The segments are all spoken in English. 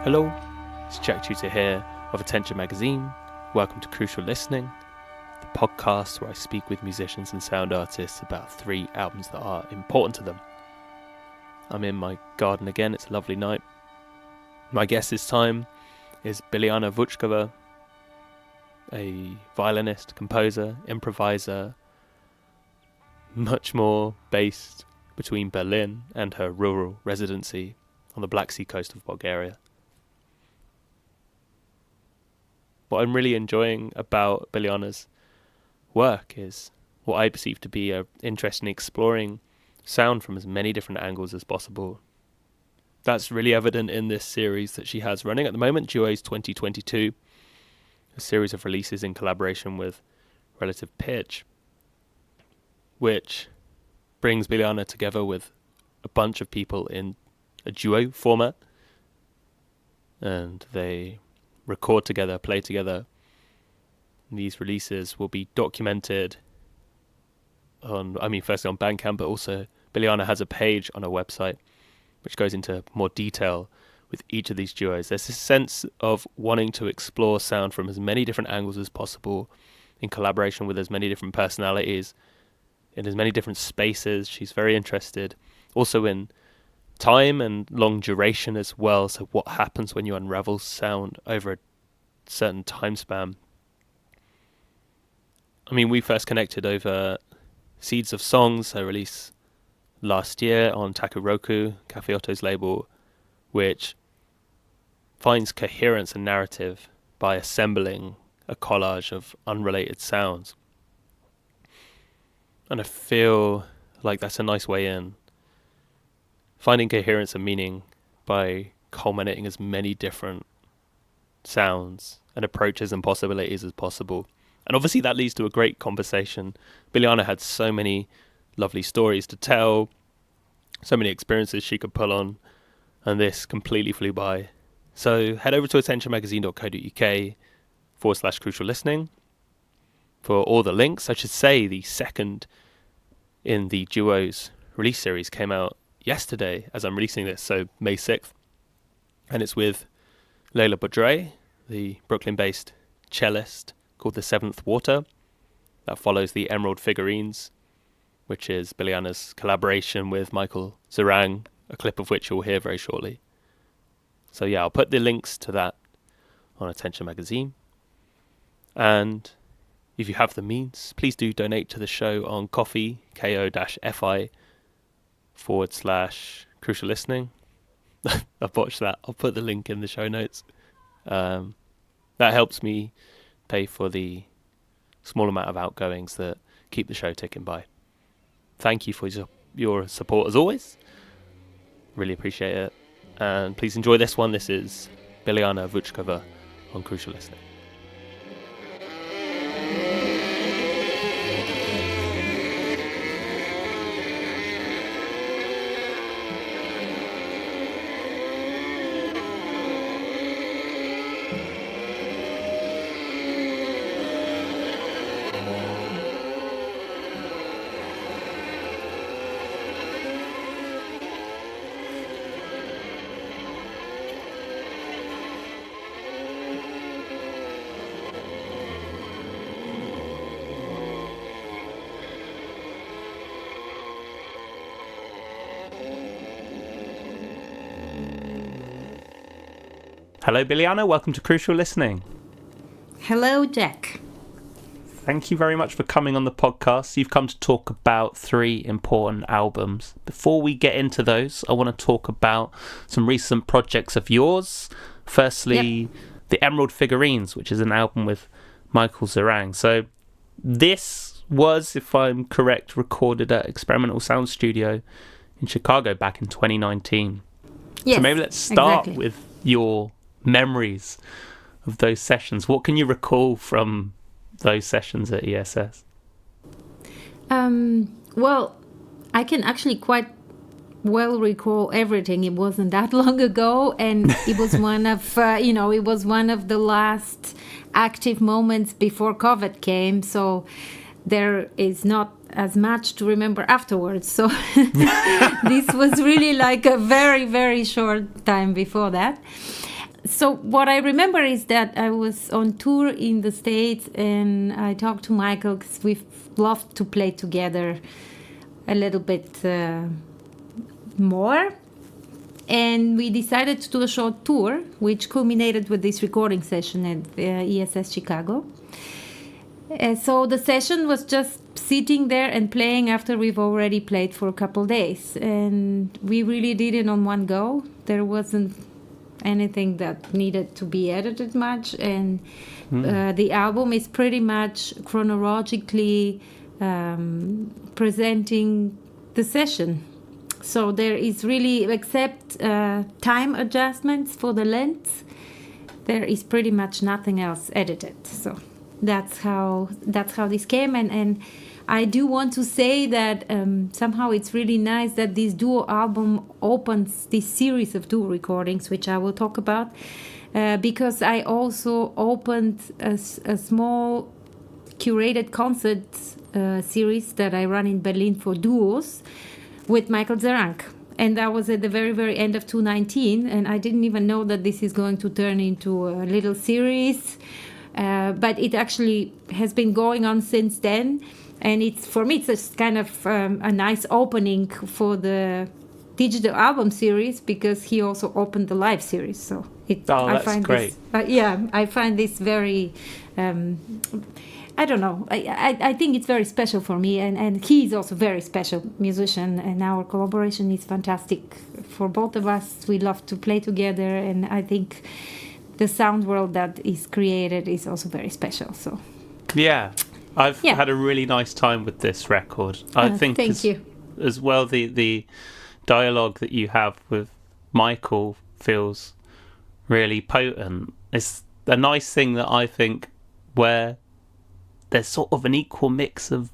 Hello, it's Jack Tutor here of Attention Magazine. Welcome to Crucial Listening, the podcast where I speak with musicians and sound artists about 3 albums that are important to them. I'm in my garden again, it's a lovely night. My guest this time is Biliana Voutchkova, a violinist, composer, improviser, much more based between Berlin and her rural residency on the Black Sea coast of Bulgaria. What I'm really enjoying about Biliana's work is what I perceive to be an interest in exploring sound from as many different angles as possible. That's really evident in this series that she has running at the moment, Duos 2022, a series of releases in collaboration with Relative Pitch, which brings Biliana together with a bunch of people in a duo format, and they record together, play together. These releases will be documented firstly on Bandcamp, but also Biliana has a page on her website which goes into more detail with each of these duos. There's this sense of wanting to explore sound from as many different angles as possible in collaboration with as many different personalities, in as many different spaces. She's very interested also in time and long duration as well. So what happens when you unravel sound over a certain time span? We first connected over Seeds of Songs, a release last year on Takuroku, Cafe Otto's label, which finds coherence and narrative by assembling a collage of unrelated sounds. And I feel like that's a nice way in. Finding coherence and meaning by culminating as many different sounds and approaches and possibilities as possible. And obviously that leads to a great conversation. Biliana had so many lovely stories to tell, so many experiences she could pull on, and this completely flew by. So head over to attentionmagazine.co.uk/crucial listening for all the links. I should say the second in the Duos release series came out yesterday as I'm releasing this, so May 6th. And it's with Leila Boudre, the Brooklyn-based cellist, called The Seventh Water. That follows the Emerald Figurines, which is Biliana's collaboration with Michael Zerang, a clip of which you'll hear very shortly. So yeah, I'll put the links to that on Attention Magazine. And if you have the means, please do donate to the show on Ko-fi, ko-fi/crucial listening. I botched that. I'll put the link in the show notes. That helps me pay for the small amount of outgoings that keep the show ticking by. Thank you for your support as always. Really appreciate it. And please enjoy this one. This is Biliana Voutchkova on Crucial Listening. Hello, Biliana. Welcome to Crucial Listening. Hello, Jack. Thank you very much for coming on the podcast. You've come to talk about 3 important albums. Before we get into those, I want to talk about some recent projects of yours. Firstly, The Emerald Figurines, which is an album with Michael Zerang. So this was, if I'm correct, recorded at Experimental Sound Studio in Chicago back in 2019. Yes, so maybe let's start exactly. with your memories of those sessions. What can you recall from those sessions at ESS? Well, I can actually quite well recall everything. It wasn't that long ago, and it was one of it was one of the last active moments before COVID came. So there is not as much to remember afterwards. So this was really like a very, very short time before that. So what I remember is that I was on tour in the States, and I talked to Michael because we've loved to play together a little bit more. And we decided to do a short tour, which culminated with this recording session at ESS Chicago. So the session was just sitting there and playing after we've already played for a couple days. And we really did it on one go. There wasn't anything that needed to be edited much. And the album is pretty much chronologically presenting the session. So there is really, except time adjustments for the length, there is pretty much nothing else edited. So that's how this came. And I do want to say that somehow it's really nice that this duo album opens this series of duo recordings, which I will talk about, because I also opened a small curated concert series that I run in Berlin for duos with Michael Zerank. And that was at the very, very end of 2019. And I didn't even know that this is going to turn into a little series. But it actually has been going on since then. And it's, for me, it's just kind of a nice opening for the digital album series, because he also opened the live series. So that's great. I find this very... I don't know. I think it's very special for me, and he's also a very special musician, and our collaboration is fantastic for both of us. We love to play together, and I think the sound world that is created is also very special. So I've had a really nice time with this record. I think thank you. As well, the dialogue that you have with Michael feels really potent. It's a nice thing that I think where there's sort of an equal mix of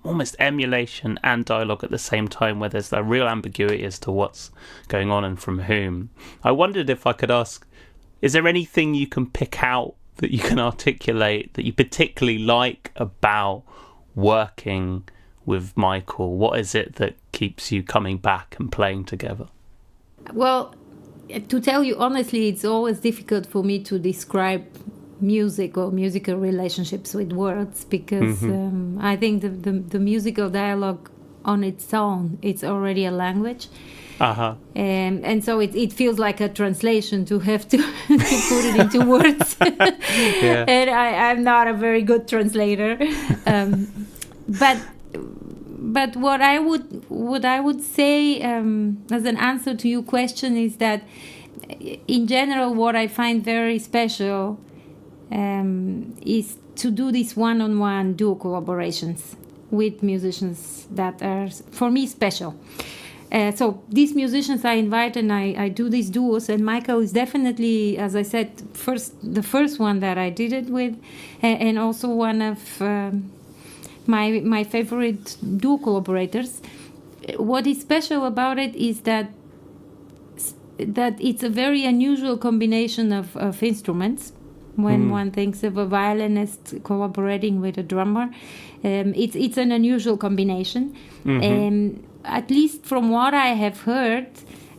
almost emulation and dialogue at the same time, where there's a real ambiguity as to what's going on and from whom. I wondered if I could ask, is there anything you can pick out that you can articulate that you particularly like about working with Michael? What is it that keeps you coming back and playing together? Well, to tell you honestly, it's always difficult for me to describe music or musical relationships with words, because I think the musical dialogue on its own, it's already a language. And so it feels like a translation to have to put it into words. And I'm not a very good translator. But what I would say as an answer to your question is that in general, what I find very special is to do these one-on-one duo collaborations with musicians that are, for me, special. So these musicians I invite, and I do these duos, and Michael is definitely, as I said, the first one that I did it with, and also one of my favorite duo collaborators. What is special about it is that it's a very unusual combination of instruments. When one thinks of a violinist collaborating with a drummer, it's an unusual combination. At least from what I have heard,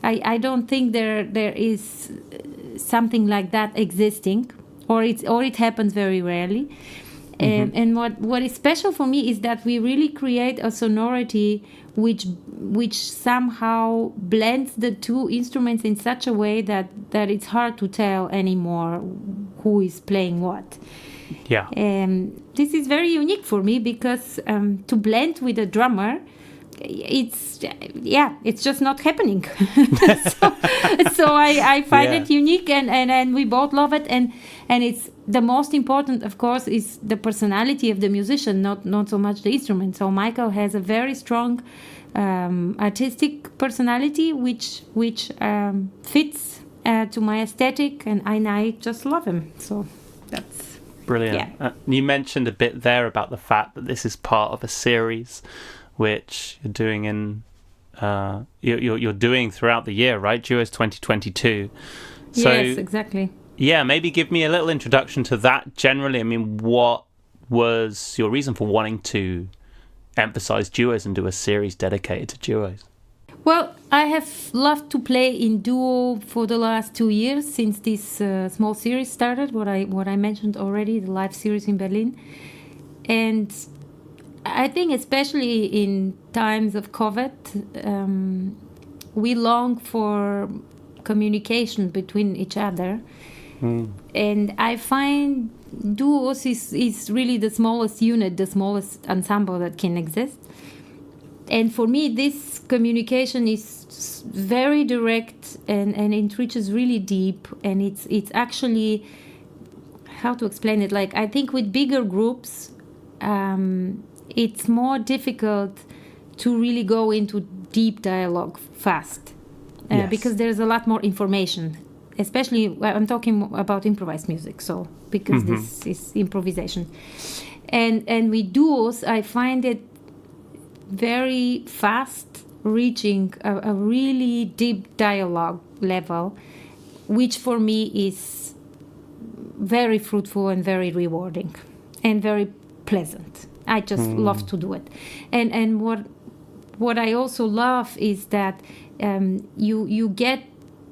I don't think there is something like that existing, or it happens very rarely. And what is special for me is that we really create a sonority which somehow blends the two instruments in such a way that it's hard to tell anymore who is playing what. This is very unique for me, because to blend with a drummer, it's just not happening. so I find it unique, and we both love it, and it's the most important, of course, is the personality of the musician, not so much the instrument. So Michael has a very strong artistic personality which fits to my aesthetic, and I just love him. So that's brilliant. You mentioned a bit there about the fact that this is part of a series which you're doing you're doing throughout the year, right? Duos 2022. So, yes, exactly. Yeah, maybe give me a little introduction to that generally. I mean, what was your reason for wanting to emphasize duos and do a series dedicated to duos? Well, I have loved to play in duo for the last 2 years since this small series started. What I mentioned already, the live series in Berlin, and I think especially in times of COVID, we long for communication between each other, and I find duos is really the smallest unit, the smallest ensemble that can exist. And for me, this communication is very direct and it reaches really deep. And it's actually, how to explain it? Like, I think with bigger groups, it's more difficult to really go into deep dialogue fast. Yes. Because there's a lot more information. Especially, I'm talking about improvised music, so because this is improvisation. And with duos, I find it very fast reaching a really deep dialogue level, which for me is very fruitful and very rewarding and very pleasant. I just love to do it. And what I also love is that you get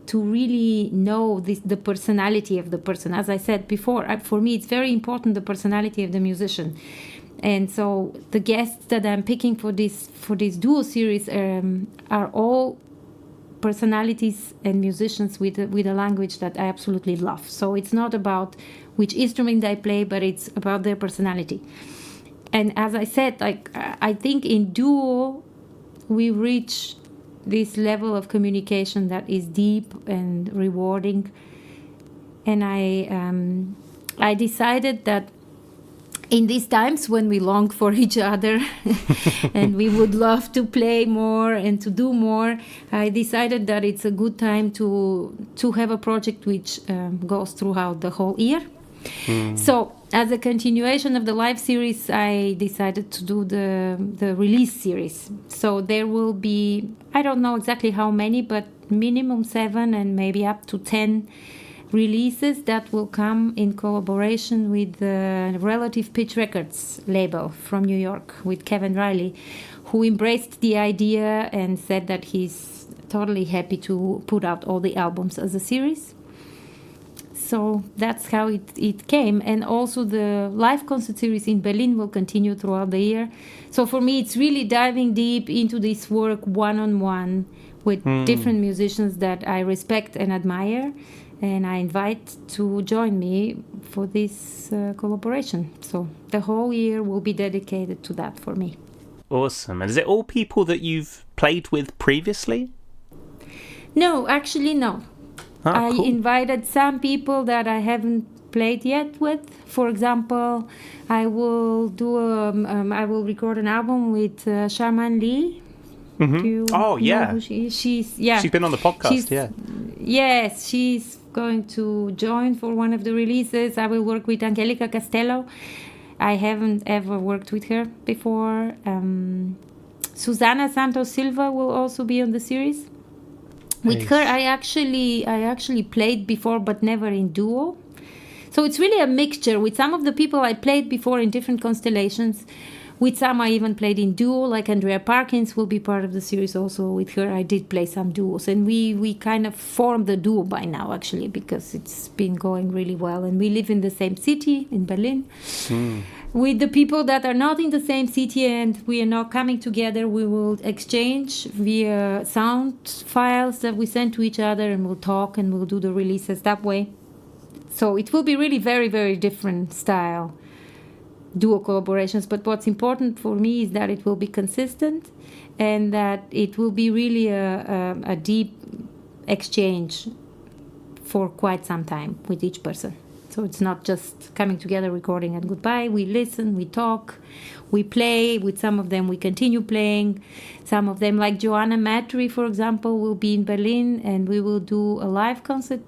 to really know the personality of the person. As I said before, for me it's very important, the personality of the musician. And so the guests that I'm picking for this duo series are all personalities and musicians with a language that I absolutely love. So it's not about which instrument I play, but it's about their personality. And as I said, like I think in duo we reach this level of communication that is deep and rewarding. And I decided that in these times when we long for each other and we would love to play more and to do more, I decided that it's a good time to have a project which goes throughout the whole year. So as a continuation of the live series, I decided to do the release series. So there will be, I don't know exactly how many, but minimum 7 and maybe up to 10 releases that will come in collaboration with the Relative Pitch Records label from New York with Kevin Riley, who embraced the idea and said that he's totally happy to put out all the albums as a series. So that's how it came. And also the live concert series in Berlin will continue throughout the year. So for me, it's really diving deep into this work one-on-one with different musicians that I respect and admire. And I invite to join me for this collaboration. So the whole year will be dedicated to that for me. Awesome. And is it all people that you've played with previously? No, actually, no. I invited some people that I haven't played yet with. For example, I will I will record an album with Charman Lee. Oh, yeah. Who she is? She's been on the podcast, yeah. Yes, she's going to join for one of the releases. I will work with Angelica Castello. I haven't ever worked with her before. Susana Santos Silva will also be on the series. With her, I actually played before, but never in duo. So it's really a mixture. With some of the people I played before in different constellations. With some I even played in duo, like Andrea Parkins will be part of the series also. With her, I did play some duos. And we kind of formed the duo by now, actually, because it's been going really well. And we live in the same city, in Berlin. With the people that are not in the same city and we are now coming together, we will exchange via sound files that we send to each other, and we'll talk and we'll do the releases that way. So it will be really very, very different style duo collaborations. But what's important for me is that it will be consistent and that it will be really a deep exchange for quite some time with each person. So it's not just coming together, recording, and goodbye. We listen, we talk, we play. With some of them, we continue playing. Some of them, like Joanna Matry, for example, will be in Berlin, and we will do a live concert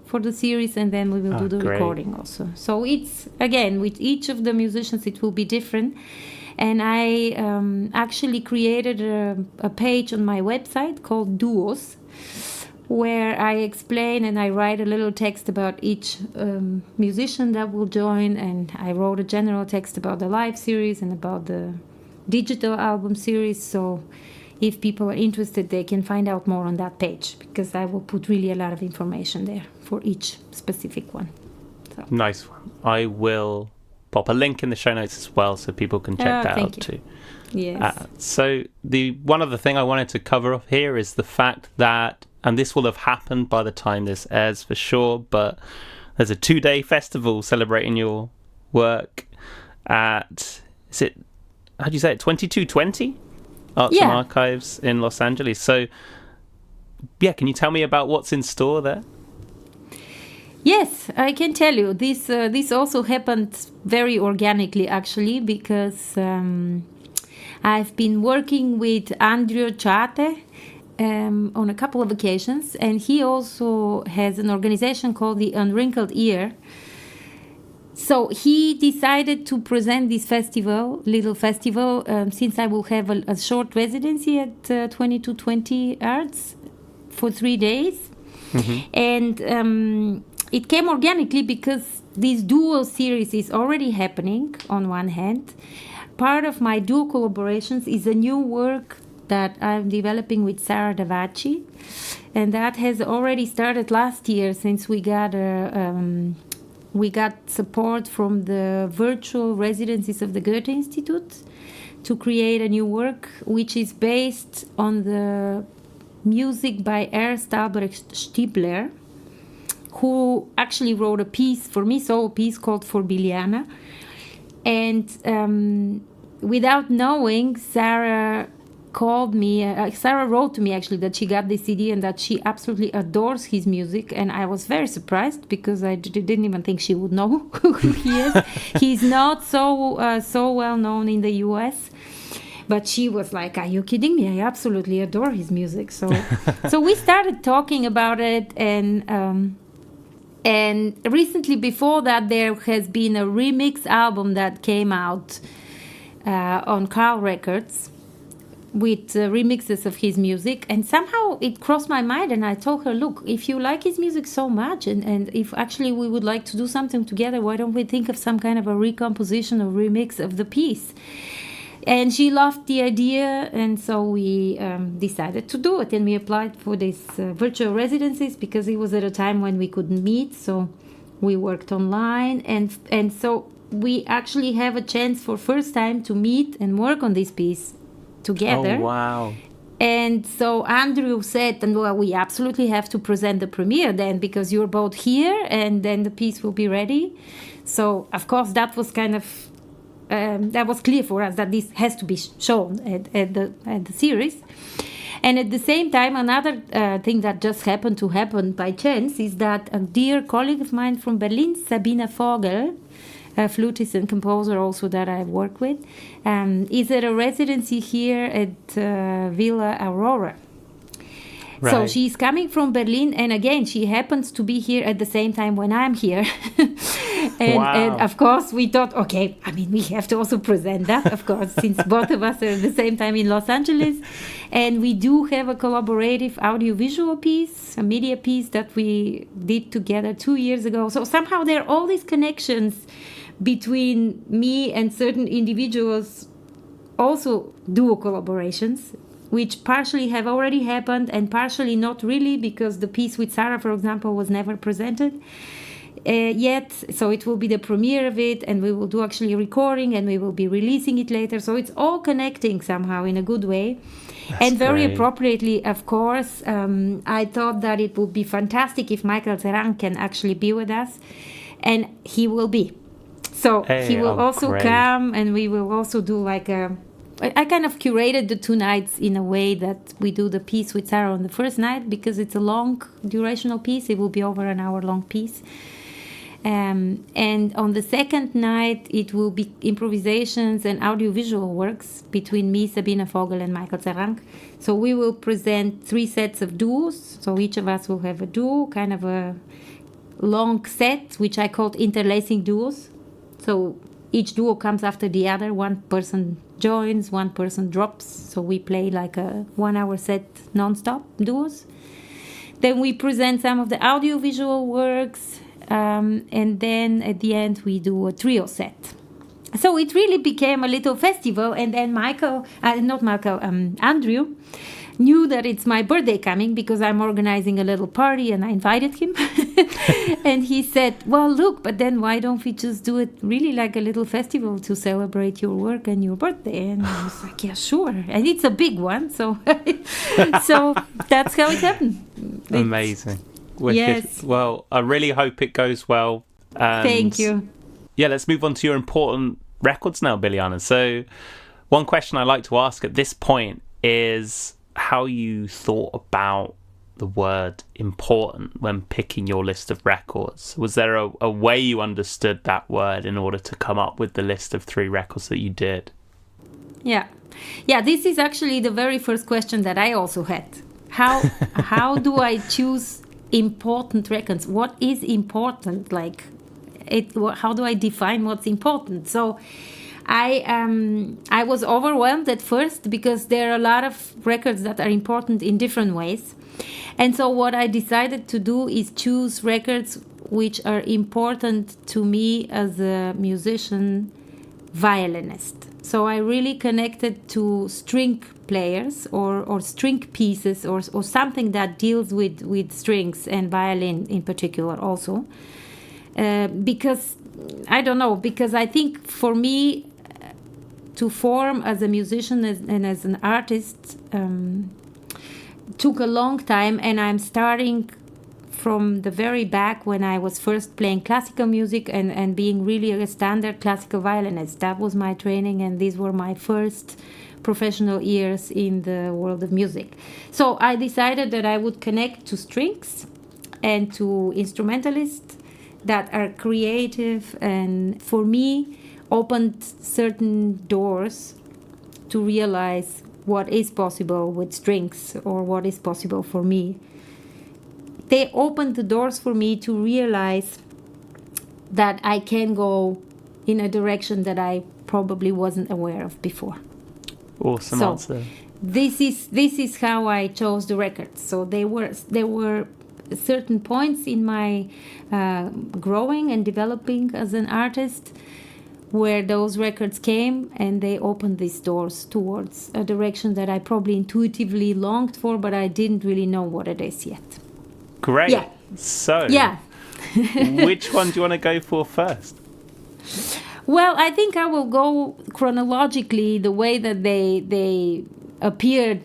for the series, and then we will do the recording also. So it's, again, with each of the musicians, it will be different. And I actually created a page on my website called Duos, where I explain and I write a little text about each musician that will join, and I wrote a general text about the live series and about the digital album series. So if people are interested, they can find out more on that page, because I will put really a lot of information there for each specific one. So. Nice one. I will pop a link in the show notes as well so people can check that out too. Yes. So the one other thing I wanted to cover off here is the fact that, and this will have happened by the time this airs for sure, but there's a 2-day festival celebrating your work at, is it, how do you say it, 2220 Arts and Archives in Los Angeles. So yeah, can you tell me about what's in store there? Yes, I can tell you. This also happened very organically, actually, because I've been working with Andrea Chate on a couple of occasions, and he also has an organization called the Unwrinkled Ear. So he decided to present this little festival, since I will have a short residency at 2220 Arts for 3 days. Mm-hmm. And it came organically because this duo series is already happening on one hand. Part of my duo collaborations is a new work that I'm developing with Sarah Davachi, and that has already started last year, since we got support from the virtual residencies of the Goethe Institute to create a new work, which is based on the music by Ernst Albrecht Stiebler, who actually wrote a piece for me, a piece called For Biliana. And without knowing, Sarah wrote to me actually that she got this CD and that she absolutely adores his music. And I was very surprised, because I didn't even think she would know who he is. He's not so well known in the US. But she was like, "Are you kidding me? I absolutely adore his music." So we started talking about it, and recently, before that, there has been a remix album that came out on Carl Records with remixes of his music. And somehow it crossed my mind, and I told her, look, if you like his music so much, and if actually we would like to do something together, why don't we think of some kind of a recomposition or remix of the piece? And she loved the idea, and so we decided to do it. And we applied for these virtual residencies, because it was at a time when we couldn't meet, so we worked online. And so we actually have a chance for first time to meet and work on this piece together. Oh, wow. And so Andrew said, well, we absolutely have to present the premiere then, because you're both here, and then the piece will be ready. So, of course, that was kind of... that was clear for us that this has to be shown at the series. And at the same time, another thing that just happened by chance is that a dear colleague of mine from Berlin, Sabine Vogel, a flutist and composer also that I work with, is at a residency here at Villa Aurora. Right. So she's coming from Berlin, and again, she happens to be here at the same time when I'm here. And of course, we thought, okay, I mean, we have to also present that, of course, since both of us are at the same time in Los Angeles. And we do have a collaborative audiovisual piece, a media piece that we did together 2 years ago. So somehow there are all these connections between me and certain individuals, also duo collaborations, which partially have already happened and partially not really, because the piece with Sarah, for example, was never presented yet. So it will be the premiere of it, and we will do actually a recording, and we will be releasing it later. So it's all connecting somehow in a good way. That's and very great. Appropriately, of course, I thought that it would be fantastic if Michael Zerang can actually be with us, and he will be. So he will also come, and we will also do like I kind of curated the 2 nights in a way that we do the piece with Sarah on the first night, because it's a long durational piece. It will be over an hour-long piece. And on the second night, it will be improvisations and audiovisual works between me, Sabine Vogel, and Michael Zerang. So we will present 3 sets of duos. So each of us will have a duo, kind of a long set, which I called interlacing duos. So each duo comes after the other. One person joins, one person drops. So we play like a 1-hour set non-stop duos. Then we present some of the audiovisual works. And then at the end we do a trio set. So it really became a little festival. And then Andrew knew that it's my birthday coming because I'm organizing a little party, and I invited him. And he said, well, look, but then why don't we just do it really like a little festival to celebrate your work and your birthday? And I was like, yeah, sure. And it's a big one. So so that's how it happened. Amazing. Wicked. Yes. Well, I really hope it goes well. And thank you. Yeah, let's move on to your important records now, Biliana. So one question I like to ask at this point is how you thought about the word important when picking your list of records. Was there a way you understood that word in order to come up with the list of 3 records that you did? Yeah, this is actually the very first question that I also had. How do I choose important records? What is important? How do I define what's important? So I was overwhelmed at first because there are a lot of records that are important in different ways. And so what I decided to do is choose records which are important to me as a musician violinist. So I really connected to string players or string pieces or something that deals with strings and violin in particular also. Because I think for me to form as a musician and as an artist took a long time, and I'm starting from the very back when I was first playing classical music and being really a standard classical violinist. That was my training, and these were my first professional years in the world of music. So I decided that I would connect to strings and to instrumentalists that are creative and, for me, opened certain doors to realize what is possible with strings or what is possible for me. They opened the doors for me to realize that I can go in a direction that I probably wasn't aware of before. Awesome answer. This is how I chose the records. So there were certain points in my growing and developing as an artist where those records came, and they opened these doors towards a direction that I probably intuitively longed for, but I didn't really know what it is yet. Great. Yeah. So, yeah. Which one do you want to go for first? Well, I think I will go chronologically the way that they appeared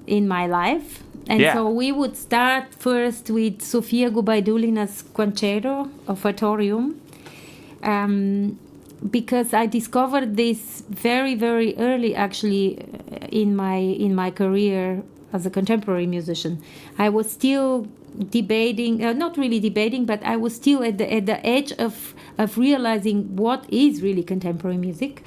in my life. And so we would start first with Sofia Gubaidulina's Concerto Offertorium. Because I discovered this very, very early, actually, in my career as a contemporary musician. I was still debating, not really debating, but I was still at the edge of realizing what is really contemporary music.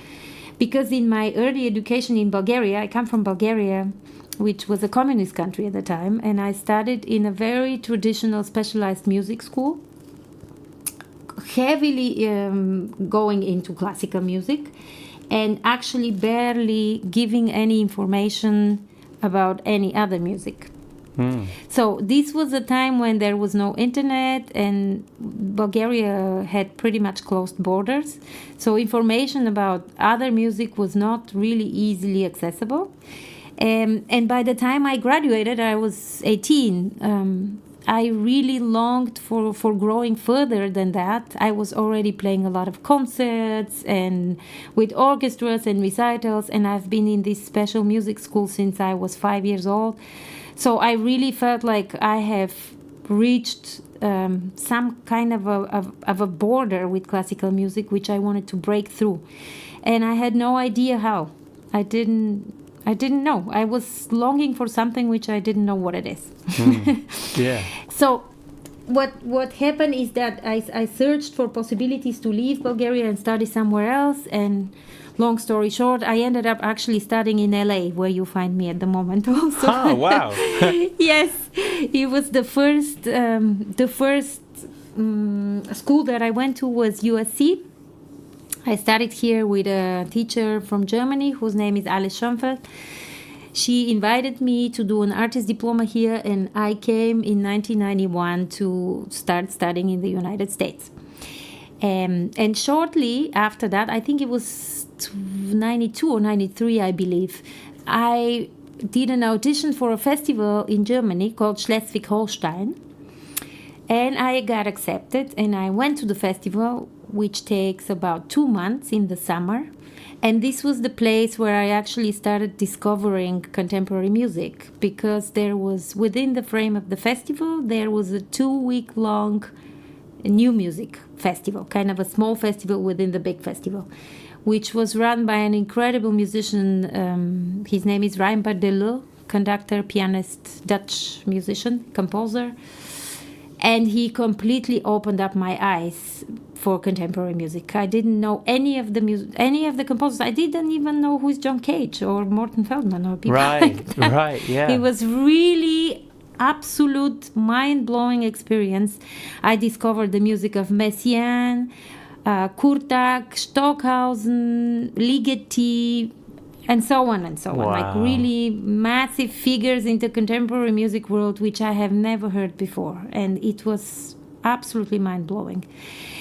Because in my early education in Bulgaria, I come from Bulgaria, which was a communist country at the time, and I studied in a very traditional specialized music school, heavily going into classical music, and actually barely giving any information about any other music. So this was a time when there was no internet, and Bulgaria had pretty much closed borders. So information about other music was not really easily accessible. And by the time I graduated, I was 18. I really longed for growing further than that. I was already playing a lot of concerts and with orchestras and recitals, and I've been in this special music school since I was 5 years old. So I really felt like I have reached some kind of a border with classical music, which I wanted to break through. And I had no idea how. I didn't know. I was longing for something which I didn't know what it is. Yeah. So what happened is that I searched for possibilities to leave Bulgaria and study somewhere else. And long story short, I ended up actually studying in LA, where you find me at the moment also. Oh, wow. Yes. It was the first school that I went to was USC. I studied here with a teacher from Germany whose name is Alice Schoenfeld. She invited me to do an artist diploma here, and I came in 1991 to start studying in the United States. And shortly after that, I think it was 92 or 93, I believe, I did an audition for a festival in Germany called Schleswig-Holstein. And I got accepted, and I went to the festival, which takes about 2 months in the summer. And this was the place where I actually started discovering contemporary music, because there was, within the frame of the festival, there was a 2-week-long new music festival, kind of a small festival within the big festival, which was run by an incredible musician. His name is Reinbert Deleu, conductor, pianist, Dutch musician, composer. And he completely opened up my eyes for contemporary music. I didn't know any of the composers. I didn't even know who's John Cage or Morton Feldman or people like that. Right, yeah. It was really absolute mind-blowing experience. I discovered the music of Messiaen, Kurtak, Stockhausen, Ligeti, and so on and so on. Like really massive figures in the contemporary music world, which I have never heard before. And it was absolutely mind-blowing.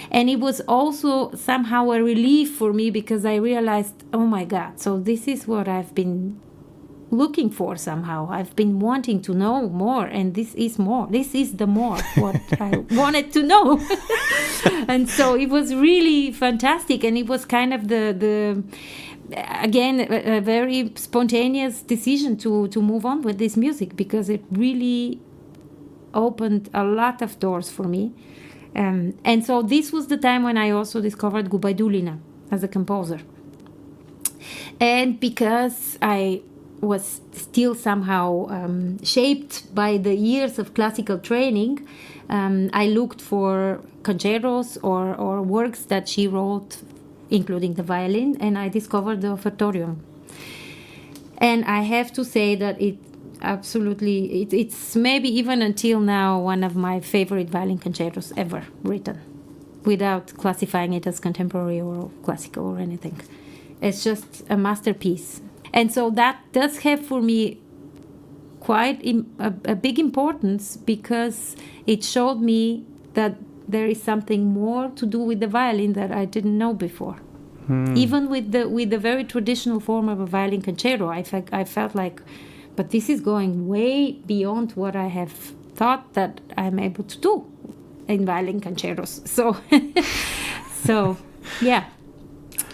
And it was also somehow a relief for me, because I realized, oh my God, so this is what I've been looking for somehow. I've been wanting to know more, and this is more. This is the more what I wanted to know. And so it was really fantastic, and it was kind of the again, a very spontaneous decision to move on with this music, because it really opened a lot of doors for me. And so this was the time when I also discovered Gubaidulina as a composer. And because I was still somehow shaped by the years of classical training, I looked for concertos or works that she wrote, including the violin, and I discovered the Offertorium. And I have to say that it's maybe even until now one of my favorite violin concertos ever written, without classifying it as contemporary or classical or anything. It's just a masterpiece. And so that does have for me quite a big importance, because it showed me that there is something more to do with the violin that I didn't know before. Even with the very traditional form of a violin concerto, I felt like, but this is going way beyond what I have thought that I'm able to do in violin concertos. So yeah,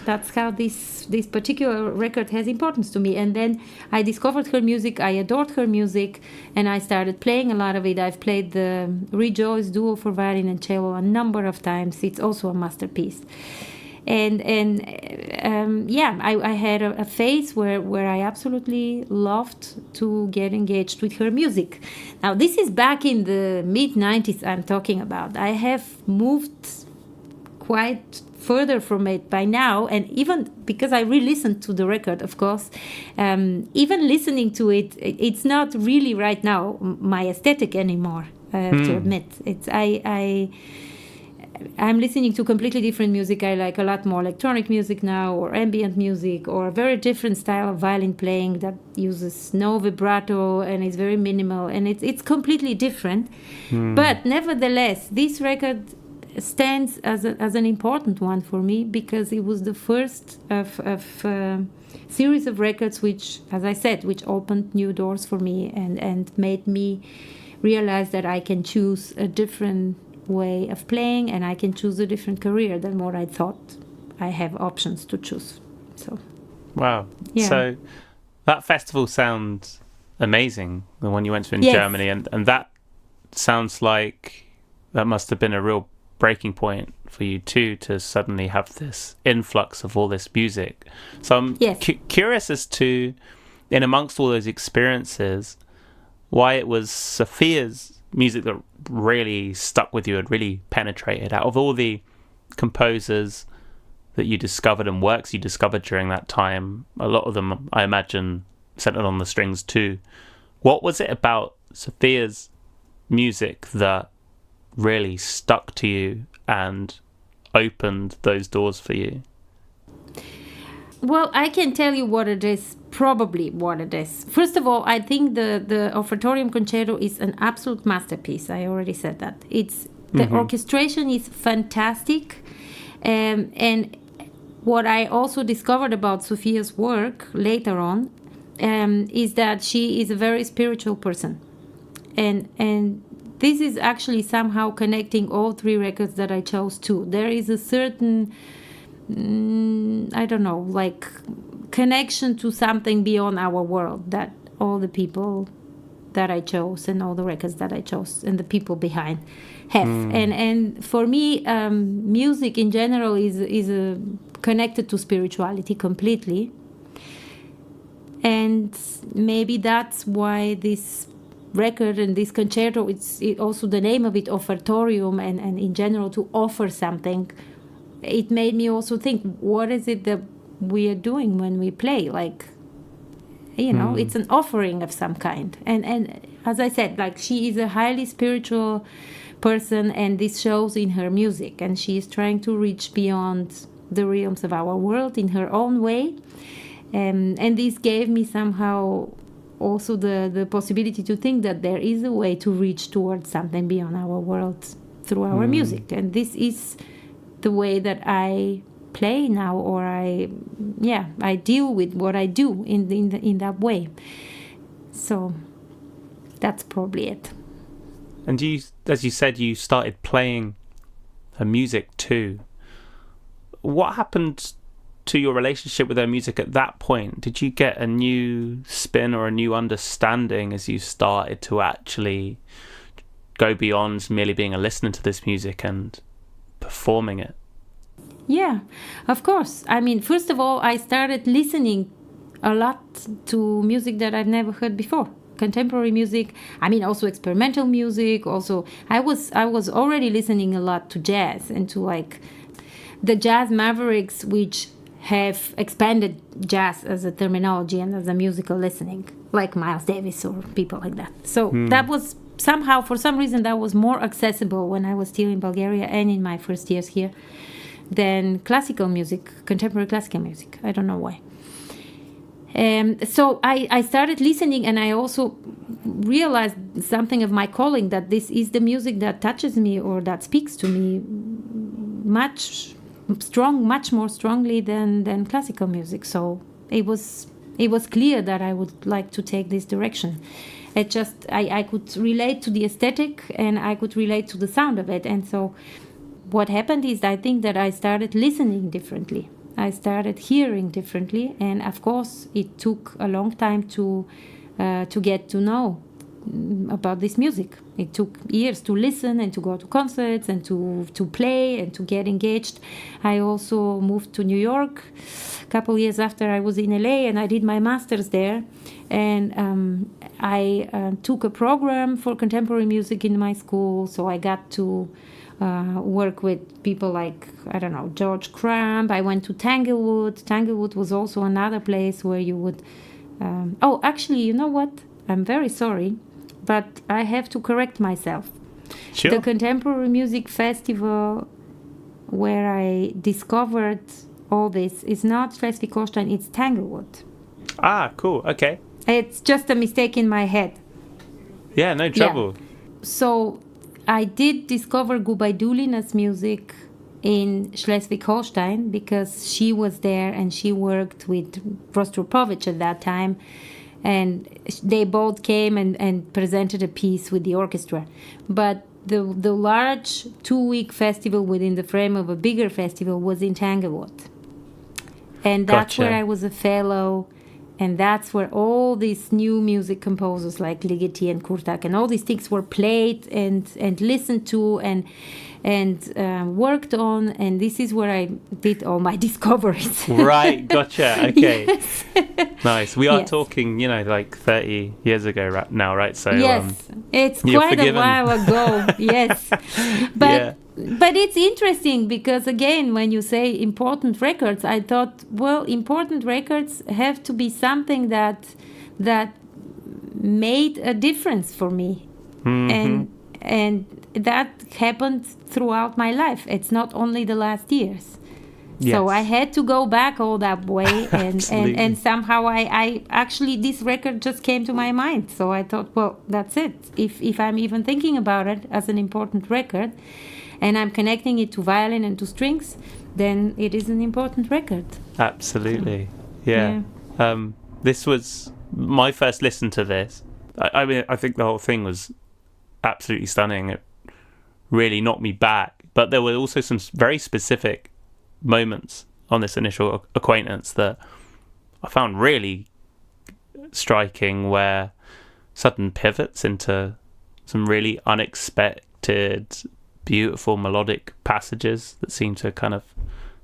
that's how this particular record has importance to me. And then I discovered her music, I adored her music, and I started playing a lot of it. I've played the Rejoice duo for violin and cello a number of times. It's also a masterpiece. And I had a phase where I absolutely loved to get engaged with her music. Now, this is back in the mid-90s I'm talking about. I have moved quite further from it by now, and even because I re-listened to the record, of course, even listening to it, it's not really right now my aesthetic anymore, I have to admit. I'm listening to completely different music. I like a lot more electronic music now, or ambient music, or a very different style of violin playing that uses no vibrato and is very minimal, and it's completely different. But nevertheless, this record stands as an important one for me, because it was the first of a series of records which, as I said, which opened new doors for me and made me realize that I can choose a different way of playing, and I can choose a different career than what I thought I have options to choose. So wow. Yeah. So that festival sounds amazing, the one you went to in Germany, and that sounds like that must have been a real breaking point for you too, to suddenly have this influx of all this music. So I'm curious as to, in amongst all those experiences, why it was Sophia's music that really stuck with you and really penetrated. Out of all the composers that you discovered and works you discovered during that time, a lot of them, I imagine, centered on the strings too. What was it about Sophia's music that really stuck to you and opened those doors for you? Well, I can tell you what it is, probably what it is. First of all, I think the Offertorium Concerto is an absolute masterpiece. I already said that. It's The orchestration is fantastic. And what I also discovered about Sophia's work later on is that she is a very spiritual person. And this is actually somehow connecting all three records that I chose too. There is a certain, I don't know, like connection to something beyond our world that all the people that I chose and all the records that I chose and the people behind have. And for me, music in general is connected to spirituality completely. And maybe that's why this record and this concerto, it's also the name of it, offertorium, and in general to offer something. It made me also think, what is it that we are doing when we play? Like, you know, it's an offering of some kind. And as I said, like, she is a highly spiritual person, and this shows in her music, and she is trying to reach beyond the realms of our world in her own way. And this gave me somehow also the possibility to think that there is a way to reach towards something beyond our world through our music. And this is the way that I play now, or I deal with what I do in that way. So that's probably it. And you, as you said, you started playing her music too. What happened to your relationship with her music at that point? Did you get a new spin or a new understanding as you started to actually go beyond merely being a listener to this music and performing it? Yeah, of course. I mean, first of all, I started listening a lot to music that I've never heard before. Contemporary music, I mean, also experimental music. Also, I was already listening a lot to jazz and to like the jazz mavericks, which have expanded jazz as a terminology and as a musical listening, like Miles Davis or people like that. So that was somehow, for some reason, that was more accessible when I was still in Bulgaria and in my first years here than classical music, contemporary classical music. I don't know why. So I started listening, and I also realized something of my calling, that this is the music that touches me or that speaks to me much more strongly than classical music. So it was clear that I would like to take this direction. It just I could relate to the aesthetic, and I could relate to the sound of it. And so what happened is, I think that I started listening differently. I started hearing differently, and of course it took a long time to get to know about this music. It took years to listen and to go to concerts and to play and to get engaged. I also moved to New York a couple years after I was in LA, and I did my master's there. And I took a program for contemporary music in my school, so I got to work with people like, I don't know, George Crumb. I went to Tanglewood. Tanglewood was also another place where you would... actually, you know what? I'm very sorry, but I have to correct myself. Sure. The Contemporary Music Festival where I discovered all this is not Schleswig-Holstein, it's Tanglewood. Ah, cool. Okay. It's just a mistake in my head. Yeah, no trouble. Yeah. So I did discover Gubaidulina's music in Schleswig-Holstein because she was there and she worked with Rostropovich at that time. And they both came and presented a piece with the orchestra. But the large 2-week festival within the frame of a bigger festival was in Tanglewood. And that's Gotcha. where I was a fellow. And that's where all these new music composers like Ligeti and Kurtak and all these things were played and listened to and worked on. And this is where I did all my discoveries. Right, gotcha. Okay. Yes. Nice. We are Yes. talking, like 30 years ago now, right? So Yes, it's you're quite forgiven. a while ago. Yes, but Yeah. but it's interesting because again, when you say important records, I thought, well, important records have to be something that made a difference for me, and that happened throughout my life. It's not only the last years. So I Yes. had to go back all that way, Absolutely. and somehow I actually, this record just came to my mind. So I thought, well, that's it. If I'm even thinking about it as an important record, and I'm connecting it to violin and to strings, then it is an important record. Absolutely. Yeah. This was my first listen to this. I mean, I think the whole thing was absolutely stunning. It really knocked me back. But there were also some very specific moments on this initial acquaintance that I found really striking, where sudden pivots into some really unexpected, beautiful melodic passages that seem to kind of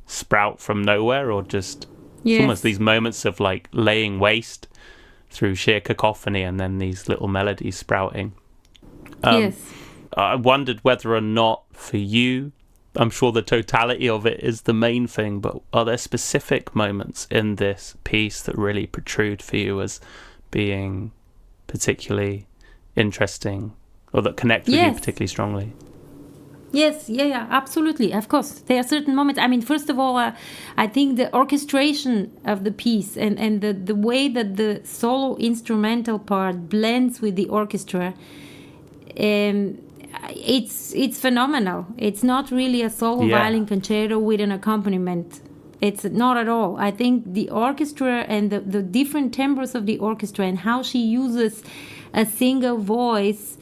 sprout from nowhere, or just it's almost these moments of like laying waste through sheer cacophony, and then these little melodies sprouting. Yes. I wondered whether or not for you, I'm sure the totality of it is the main thing, but are there specific moments in this piece that really protrude for you as being particularly interesting, or that connect with you particularly strongly? Yes, yeah, absolutely. Of course, there are certain moments. I mean, first of all, I think the orchestration of the piece, and the way that the solo instrumental part blends with the orchestra, it's phenomenal. It's not really a solo violin concerto with an accompaniment. It's not at all. I think the orchestra and the different timbres of the orchestra, and how she uses a single voice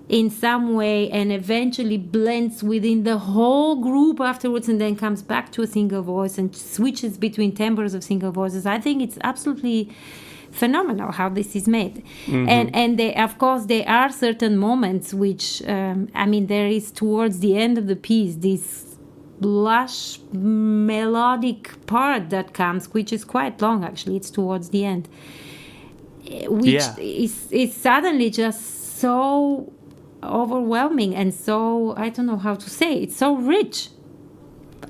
in some way and eventually blends within the whole group afterwards, and then comes back to a single voice and switches between timbres of single voices. I think it's absolutely phenomenal how this is made. And they, of course, there are certain moments which I mean, there is towards the end of the piece this lush melodic part that comes, which is quite long, actually. It's towards the end, which is suddenly just so overwhelming, and so, I don't know how to say, it's so rich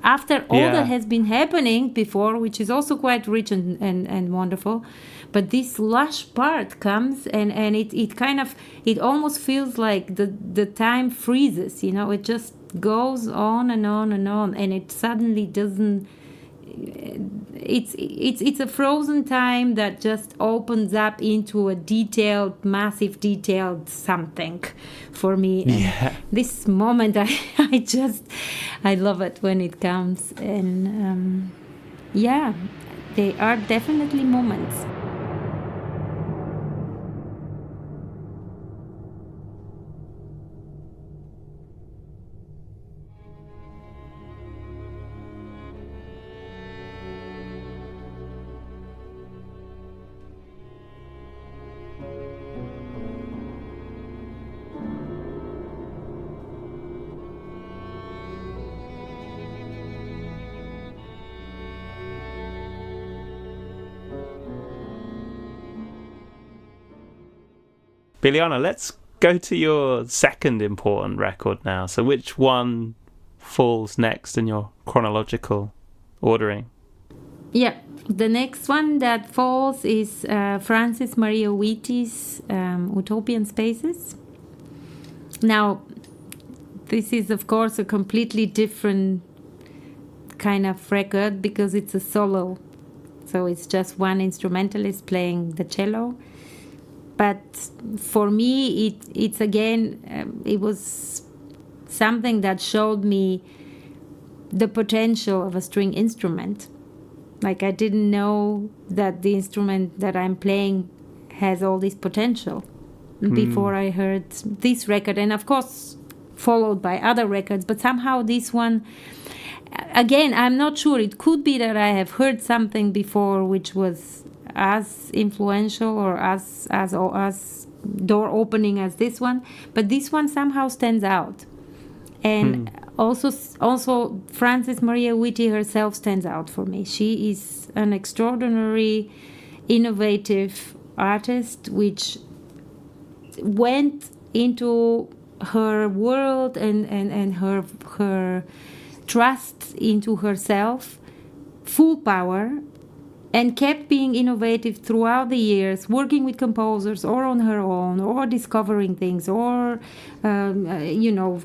after all that has been happening before, which is also quite rich and wonderful. But this lush part comes, and it kind of, it almost feels like the time freezes, you know. It just goes on and on and on, and it suddenly doesn't, it's a frozen time that just opens up into a massive detailed something for me. And this moment, I love it when it comes. And they are definitely moments. Biliana, let's go to your second important record now. So which one falls next in your chronological ordering? Yeah, the next one that falls is Francis Maria Witti's Utopian Spaces. Now, this is, of course, a completely different kind of record, because it's a solo. So it's just one instrumentalist playing the cello. But for me, it's again, it was something that showed me the potential of a string instrument. Like, I didn't know that the instrument that I'm playing has all this potential before I heard this record. And of course, followed by other records. But somehow this one, again, I'm not sure. It could be that I have heard something before which was as influential or as door opening as this one, but this one somehow stands out. And also Frances Maria Witty herself stands out for me. She is an extraordinary, innovative artist, which went into her world and her trust into herself, full power, and kept being innovative throughout the years, working with composers or on her own, or discovering things, or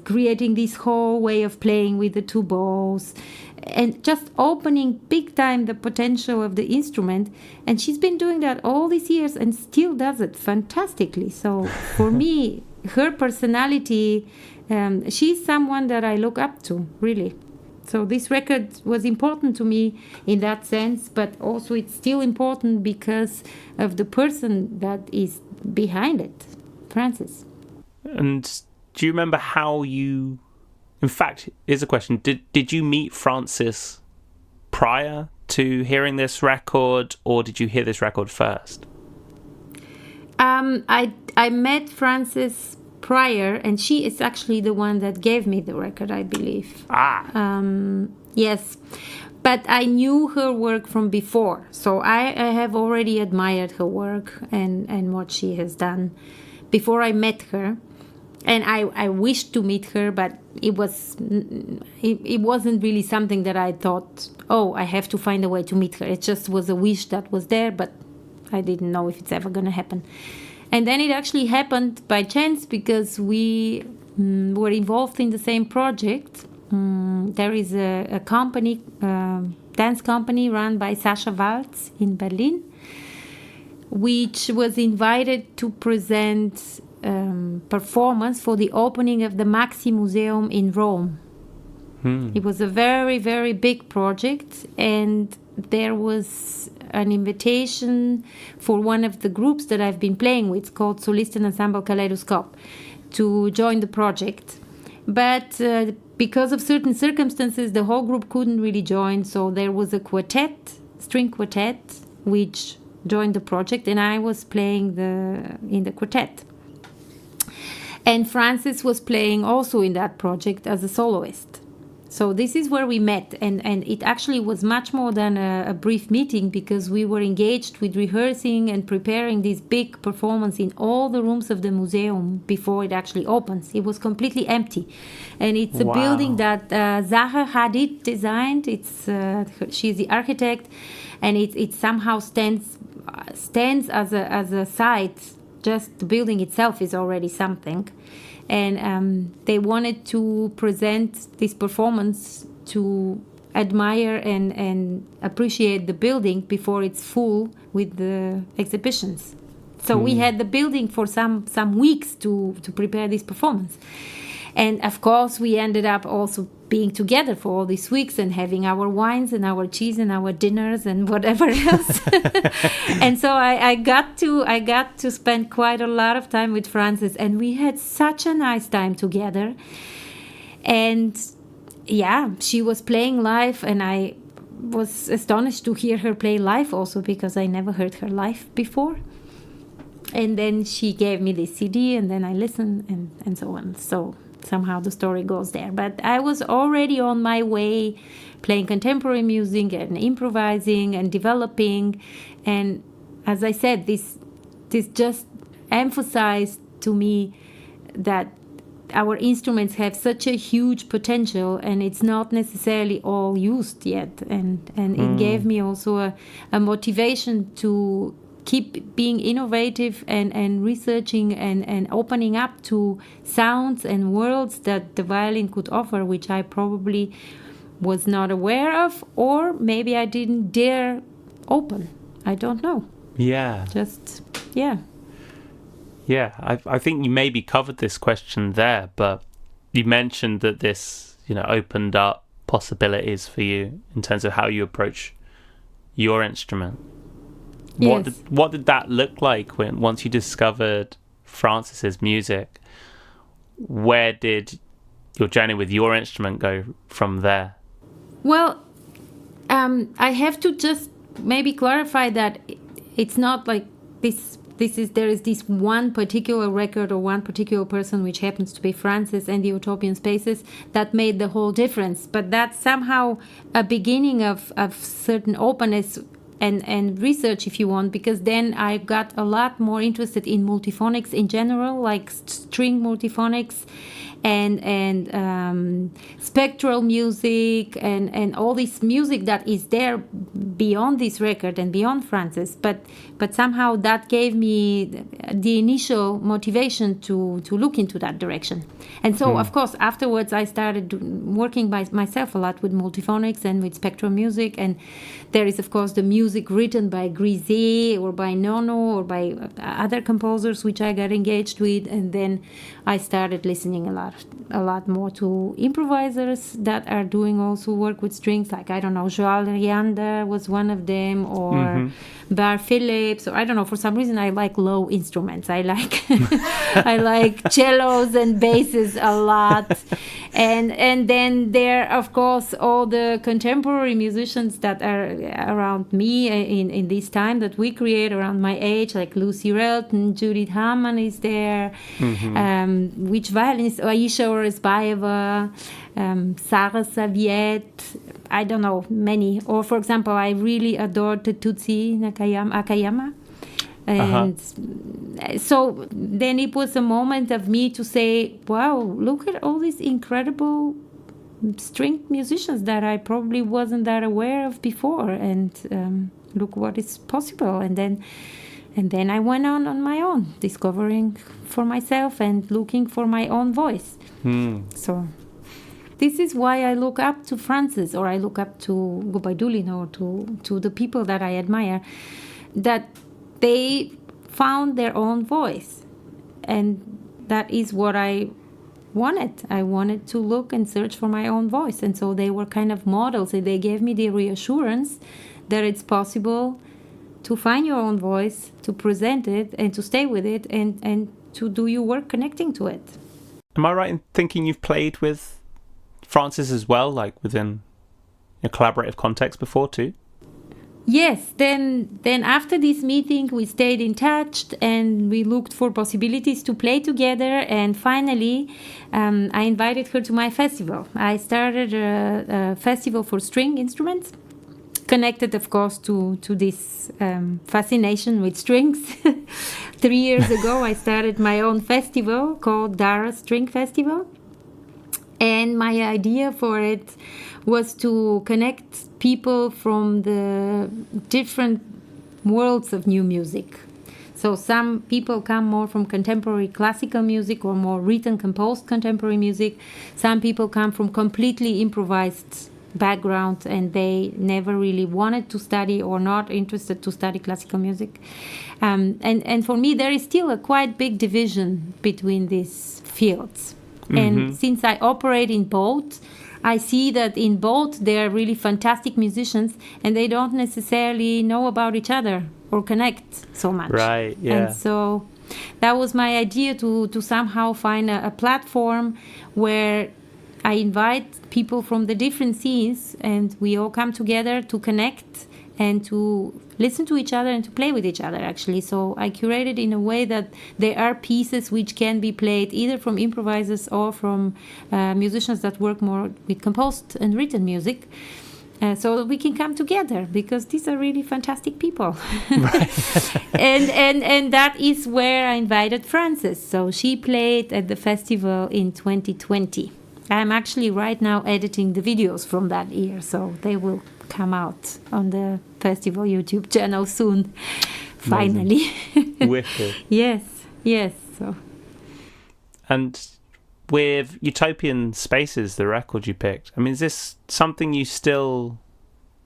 creating this whole way of playing with the two bows, and just opening big time the potential of the instrument. And she's been doing that all these years and still does it fantastically. So for me, her personality, she's someone that I look up to, really. So this record was important to me in that sense, but also it's still important because of the person that is behind it, Frances. And do you remember how you... In fact, here's a question. Did you meet Frances prior to hearing this record, or did you hear this record first? I met Frances prior, and she is actually the one that gave me the record, I believe. Yes, but I knew her work from before, so I have already admired her work and what she has done before I met her. And I wished to meet her, but it wasn't really something that I thought, oh, I have to find a way to meet her. It just was a wish that was there, but I didn't know if it's ever going to happen. And then it actually happened by chance because we were involved in the same project. There is a company, dance company run by Sascha Waltz in Berlin, which was invited to present performance for the opening of the Maxi Museum in Rome. It was a very, very big project, and there was an invitation for one of the groups that I've been playing with, called Solisten Ensemble Kaleidoscope, to join the project. But because of certain circumstances, the whole group couldn't really join, so there was a string quartet, which joined the project, and I was playing in the quartet. And Frances was playing also in that project as a soloist. So this is where we met, and it actually was much more than a brief meeting, because we were engaged with rehearsing and preparing this big performance in all the rooms of the museum before it actually opens. It was completely empty, and it's a building that Zaha Hadid designed. She's the architect, and it somehow stands as a site. Just the building itself is already something. And they wanted to present this performance to admire and appreciate the building before it's full with the exhibitions. So we had the building for some weeks to prepare this performance. And of course, we ended up also being together for all these weeks and having our wines and our cheese and our dinners and whatever else. And so I got to spend quite a lot of time with Frances, and we had such a nice time together. And yeah, she was playing live, and I was astonished to hear her play live also, because I never heard her live before. And then she gave me this CD, and then I listened and so on. So somehow the story goes there. But I was already on my way playing contemporary music and improvising and developing. And as I said, this just emphasized to me that our instruments have such a huge potential, and it's not necessarily all used yet. And it gave me also a motivation to keep being innovative and researching and opening up to sounds and worlds that the violin could offer, which I probably was not aware of, or maybe I didn't dare open. I don't know. Yeah. Yeah, I think you maybe covered this question there, but you mentioned that this, opened up possibilities for you in terms of how you approach your instrument. Yes. What did that look like once you discovered Frances's music? Where did your journey with your instrument go from there? Well, I have to just maybe clarify that it's not like this. There is this one particular record or one particular person, which happens to be Frances and the Utopian Spaces, that made the whole difference. But that's somehow a beginning of certain openness and research, if you want, because then I got a lot more interested in multiphonics in general, like string multiphonics, and spectral music and all this music that is there beyond this record and beyond Francis. But somehow that gave me the initial motivation to look into that direction. And so, of course, afterwards I started working by myself a lot with multiphonics and with spectral music. And there is, of course, the music written by Grisey or by Nono or by other composers which I got engaged with. And then I started listening a lot more to improvisers that are doing also work with strings, like, I don't know, Joao Riander was one of them, or Bar Phillips, or I don't know, for some reason I like low instruments. I like I like cellos and basses a lot. And then there, of course, all the contemporary musicians that are around me in this time that we create around my age, like Lucy Relton, Judith Hamann is there, which violinist, Aisha Oresbaeva, Sarah Saviet, I don't know, many. Or, for example, I really adored Tutsi Akayama. And so then it was a moment of me to say, wow, look at all these incredible string musicians that I probably wasn't that aware of before, and look what is possible. And then I went on my own, discovering for myself and looking for my own voice. So this is why I look up to Francis, or I look up to Gubaidulin, or to the people that I admire, that they found their own voice. And that is what I wanted. I wanted to look and search for my own voice. And so they were kind of models, and they gave me the reassurance that it's possible to find your own voice, to present it, and to stay with it, and to do your work connecting to it. Am I right in thinking you've played with Francis as well, like within a collaborative context before too? Yes, then after this meeting we stayed in touch and we looked for possibilities to play together, and finally I invited her to my festival. I started a festival for string instruments, connected of course to this fascination with strings. 3 years ago I started my own festival called Dara String Festival, and my idea for it was to connect people from the different worlds of new music. So some people come more from contemporary classical music or more written, composed contemporary music. Some people come from completely improvised background and they never really wanted to study or not interested to study classical music. And for me, there is still a quite big division between these fields. And since I operate in both, I see that in both they are really fantastic musicians and they don't necessarily know about each other or connect so much. Right, yeah. And so that was my idea, to somehow find a platform where I invite people from the different scenes and we all come together to connect and to listen to each other and to play with each other, actually. So I curated in a way that there are pieces which can be played either from improvisers or from musicians that work more with composed and written music, so that we can come together, because these are really fantastic people. and that is where I invited Frances. So she played at the festival in 2020. I'm actually right now editing the videos from that year, so they will come out on the festival YouTube channel soon. Finally. Wicked. Yes. So. And with Utopian Spaces, the record you picked, I mean, is this something you still...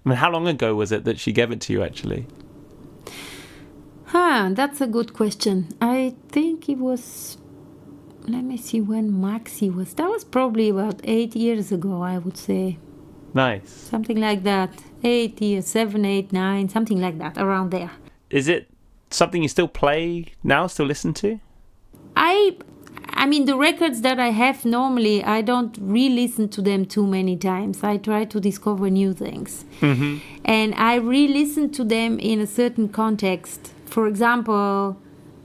I mean, how long ago was it that she gave it to you, actually? That's a good question. I think it was... Let me see when Maxi was. That was probably about 8 years ago, I would say. Nice. Something like that. 8 years, 7, 8, 9, something like that, around there. Is it something you still play now, still listen to? I mean, the records that I have normally, I don't re-listen to them too many times. I try to discover new things. And I re-listen to them in a certain context. For example,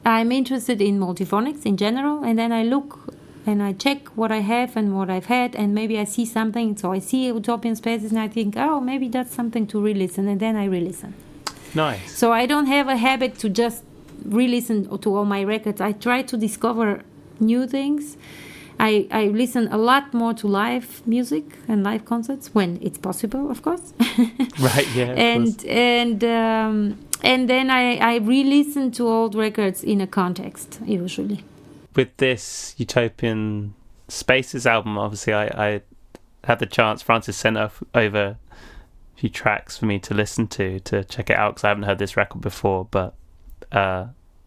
I'm interested in multiphonics in general, and then I look and I check what I have and what I've had, and maybe I see something. So I see Utopian Spaces and I think, oh, maybe that's something to re-listen, and then I re-listen. Nice. So I don't have a habit to just re-listen to all my records. I try to discover new things I listen a lot more to live music and live concerts when it's possible, of course. Right, yeah. And then I re-listen to old records in a context, usually. With this Utopian Spaces album, obviously I had the chance, Francis sent over a few tracks for me to listen to check it out, because I haven't heard this record before. But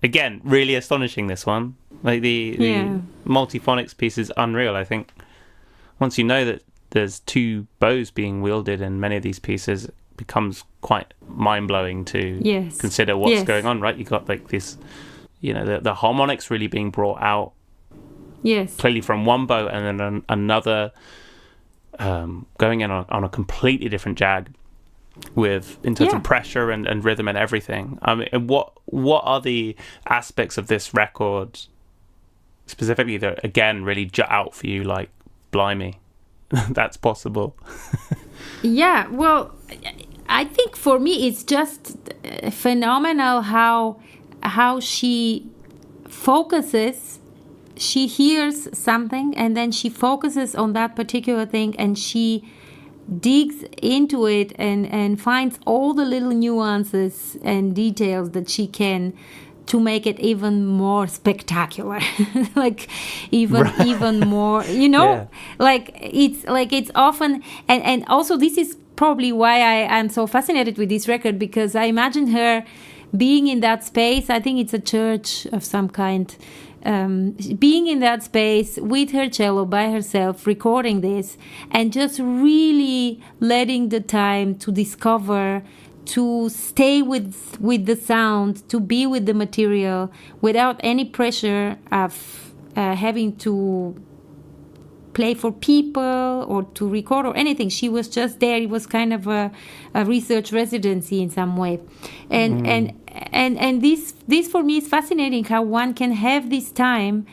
again, really astonishing, this one. Like the multiphonics piece is unreal. I think once you know that there's two bows being wielded in many of these pieces, it becomes quite mind-blowing to consider what's going on, right? You got like this, you know, the harmonics really being brought out clearly from one bow, and then another going in on a completely different jag in terms of pressure and rhythm and everything. I mean, what are the aspects of this record specifically that again really jut out for you, like, blimey, that's possible? Yeah, well, I think for me it's just phenomenal how she focuses. She hears something and then she focuses on that particular thing, and she digs into it and finds all the little nuances and details that she can to make it even more spectacular. Like even more, you know, it's often, and also this is probably why I'm so fascinated with this record, because I imagine her being in that space. I think it's a church of some kind, being in that space with her cello by herself, recording this, and just really letting the time to discover, to stay with the sound, to be with the material without any pressure of having to play for people or to record or anything. She was just there. It was kind of a research residency in some way, and this for me is fascinating, how one can have this time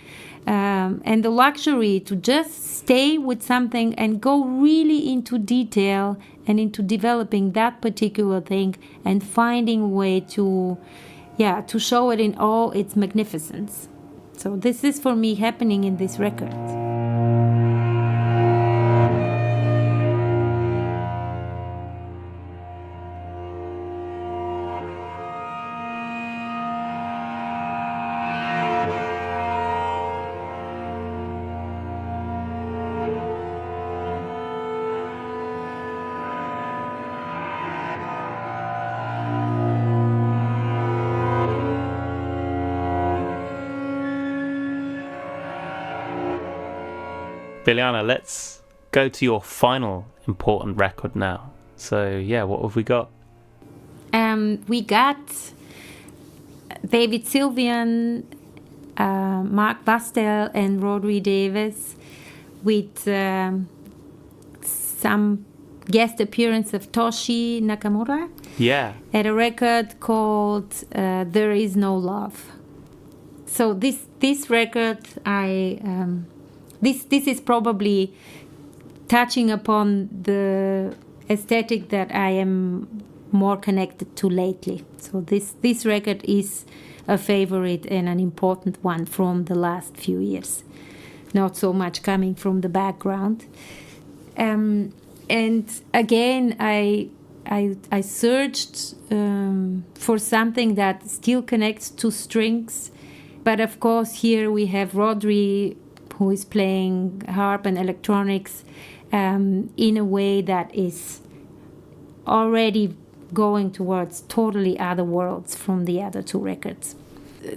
and the luxury to just stay with something and go really into detail and into developing that particular thing and finding a way to show it in all its magnificence. So this is for me happening in this record. Biliana, let's go to your final important record now. So, yeah, what have we got? We got David Sylvian, Mark Bastel, and Rodri Davis, with some guest appearance of Toshi Nakamura. Yeah. At a record called There Is No Love. So this record, This is probably touching upon the aesthetic that I am more connected to lately. So this record is a favorite and an important one from the last few years. Not so much coming from the background. And again, I searched for something that still connects to strings. But of course, here we have Rodri, who is playing harp and electronics in a way that is already going towards totally other worlds from the other two records.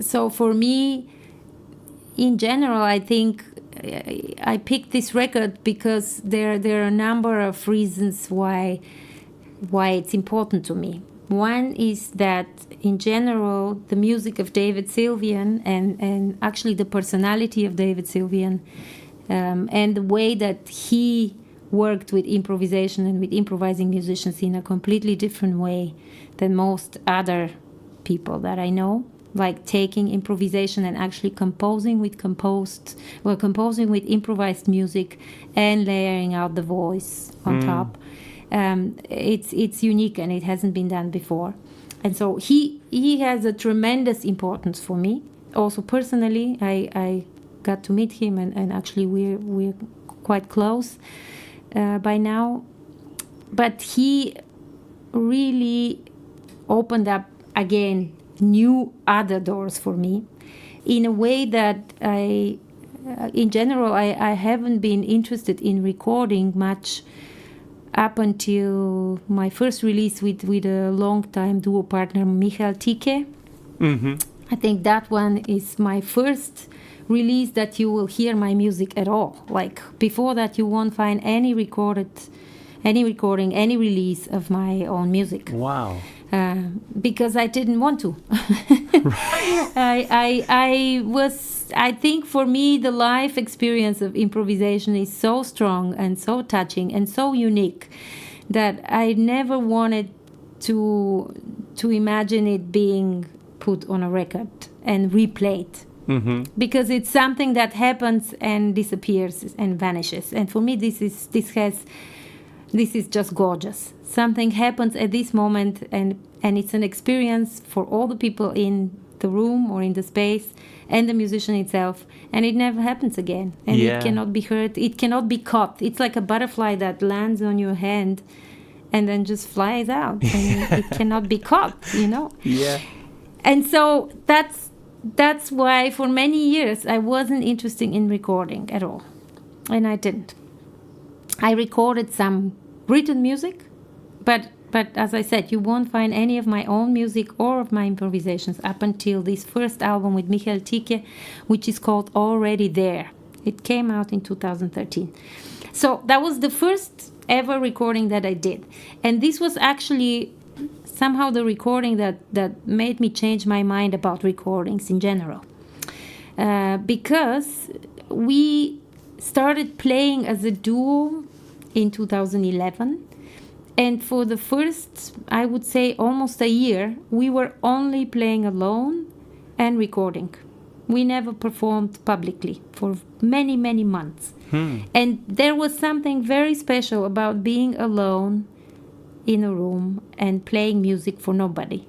So for me, in general, I think I picked this record because there are a number of reasons why it's important to me. One is that, in general, the music of David Sylvian and actually the personality of David Sylvian and the way that he worked with improvisation and with improvising musicians in a completely different way than most other people that I know, like taking improvisation and actually composing with improvised music and layering out the voice on top. It's unique and it hasn't been done before. And so he has a tremendous importance for me. Also personally, I got to meet him, and actually we're quite close by now. But he really opened up again new other doors for me in a way that in general I haven't been interested in recording much up until my first release with a long-time duo partner, Michael Tike. Mm-hmm. I think that one is my first release that you will hear my music at all. Like before that, you won't find any recording, any release of my own music. Wow. Because I didn't want to. I think for me, the life experience of improvisation is so strong and so touching and so unique that I never wanted to imagine it being put on a record and replayed. Mm-hmm. Because it's something that happens and disappears and vanishes. And for me, this is just gorgeous. Something happens at this moment, and it's an experience for all the people in the room or in the space and the musician itself, and it never happens again. And it cannot be heard, it cannot be caught. It's like a butterfly that lands on your hand and then just flies out, and it cannot be caught, Yeah. And so that's why for many years I wasn't interested in recording at all, and I didn't. I recorded some written music, but as I said, you won't find any of my own music or of my improvisations up until this first album with Michael Tike, which is called Already There. It came out in 2013. So that was the first ever recording that I did. And this was actually somehow the recording that made me change my mind about recordings in general. Because we started playing as a duo in 2011. And for the first, I would say, almost a year, we were only playing alone and recording. We never performed publicly for many, many months. And there was something very special about being alone in a room and playing music for nobody.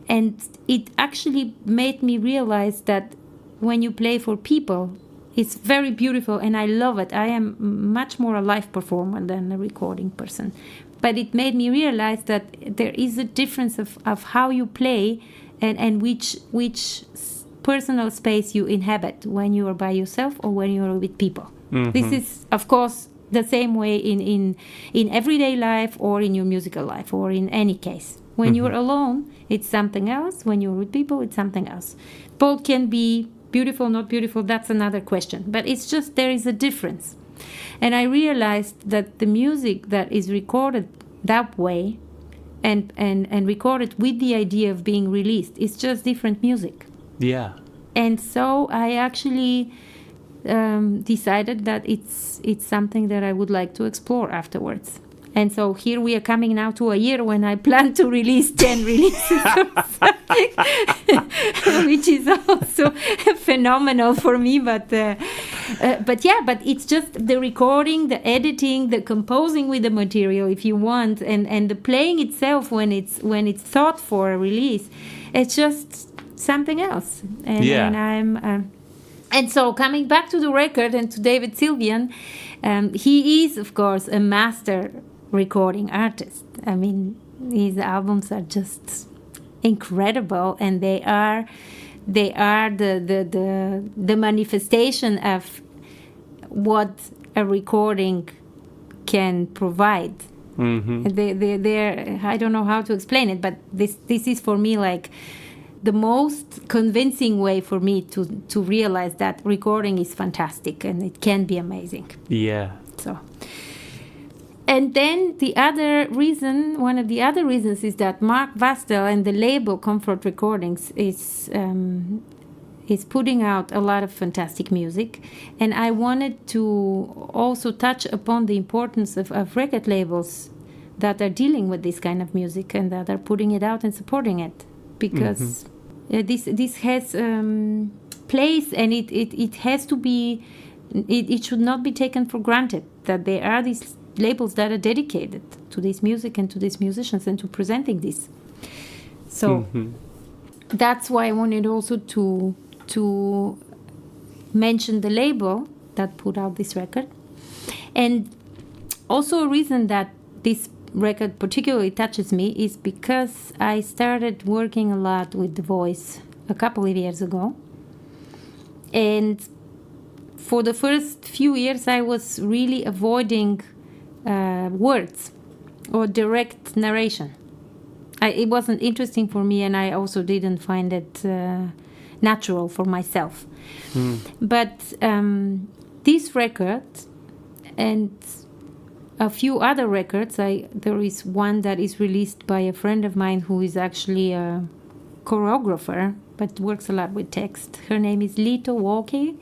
And it actually made me realize that when you play for people, it's very beautiful, and I love it. I am much more a live performer than a recording person. But it made me realize that there is a difference of how you play and which personal space you inhabit when you are by yourself or when you are with people. Mm-hmm. This is, of course, the same way in everyday life or in your musical life or in any case. When you're alone, it's something else. When you're with people, it's something else. Both can be beautiful, not beautiful, that's another question. But it's just there is a difference. And I realized that the music that is recorded that way and recorded with the idea of being released is just different music. Yeah. And so I actually decided that it's something that I would like to explore afterwards. And so here we are coming now to a year when I plan to release 10 releases or something, which is also phenomenal for me. But it's just the recording, the editing, the composing with the material, if you want, and the playing itself when it's thought for a release. It's just something else. And so coming back to the record and to David Sylvian, he is, of course, a master recording artist. I mean, his albums are just incredible, and they are the manifestation of what a recording can provide. Mm-hmm. They're I don't know how to explain it, but this is for me like the most convincing way for me to realize that recording is fantastic and it can be amazing. Yeah. So. And then one of the other reasons is that Mark Vastel and the label Comfort Recordings is putting out a lot of fantastic music. And I wanted to also touch upon the importance of record labels that are dealing with this kind of music and that are putting it out and supporting it. Because this has place, and it has to be, it should not be taken for granted that there are these labels that are dedicated to this music and to these musicians and to presenting this. So that's why I wanted also to mention the label that put out this record. And also a reason that this record particularly touches me is because I started working a lot with the voice a couple of years ago. And for the first few years, I was really avoiding words or direct narration. It wasn't interesting for me, and I also didn't find it natural for myself. But this record and a few other records, there is one that is released by a friend of mine who is actually a choreographer, but works a lot with text. Her name is Lito Walke.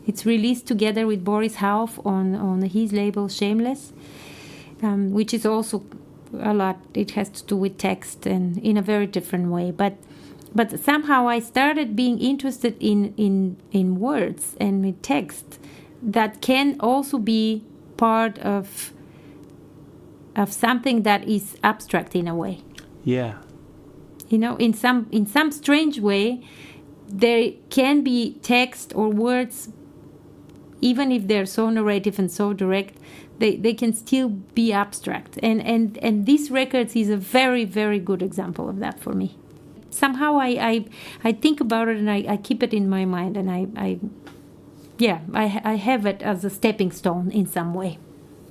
It's released together with Boris Hauf on his label Shameless, which is also a lot. It has to do with text and in a very different way. But somehow I started being interested in words and with text that can also be part of something that is abstract in a way. Yeah. You know, in some strange way, there can be text or words, even if they're so narrative and so direct, they can still be abstract. And this record is a very, very good example of that for me. Somehow I think about it and I keep it in my mind, and I have it as a stepping stone in some way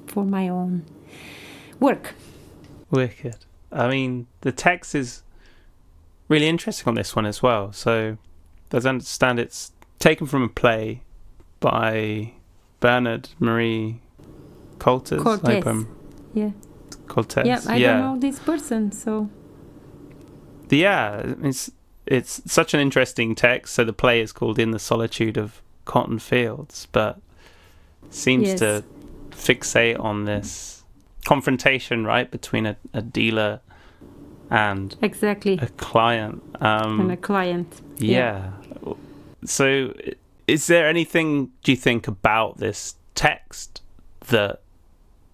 for my own work. Wicked. I mean, the text is really interesting on this one as well. So, as I understand, it's taken from a play by Bernard Marie Cortez. Yeah. Cortez. Yeah, I don't know this person, so. Yeah, it's such an interesting text. So the play is called In the Solitude of Cotton Fields, but seems to fixate on this confrontation, right, between a dealer and exactly a client. And a client. Yeah. So is there anything, do you think, about this text that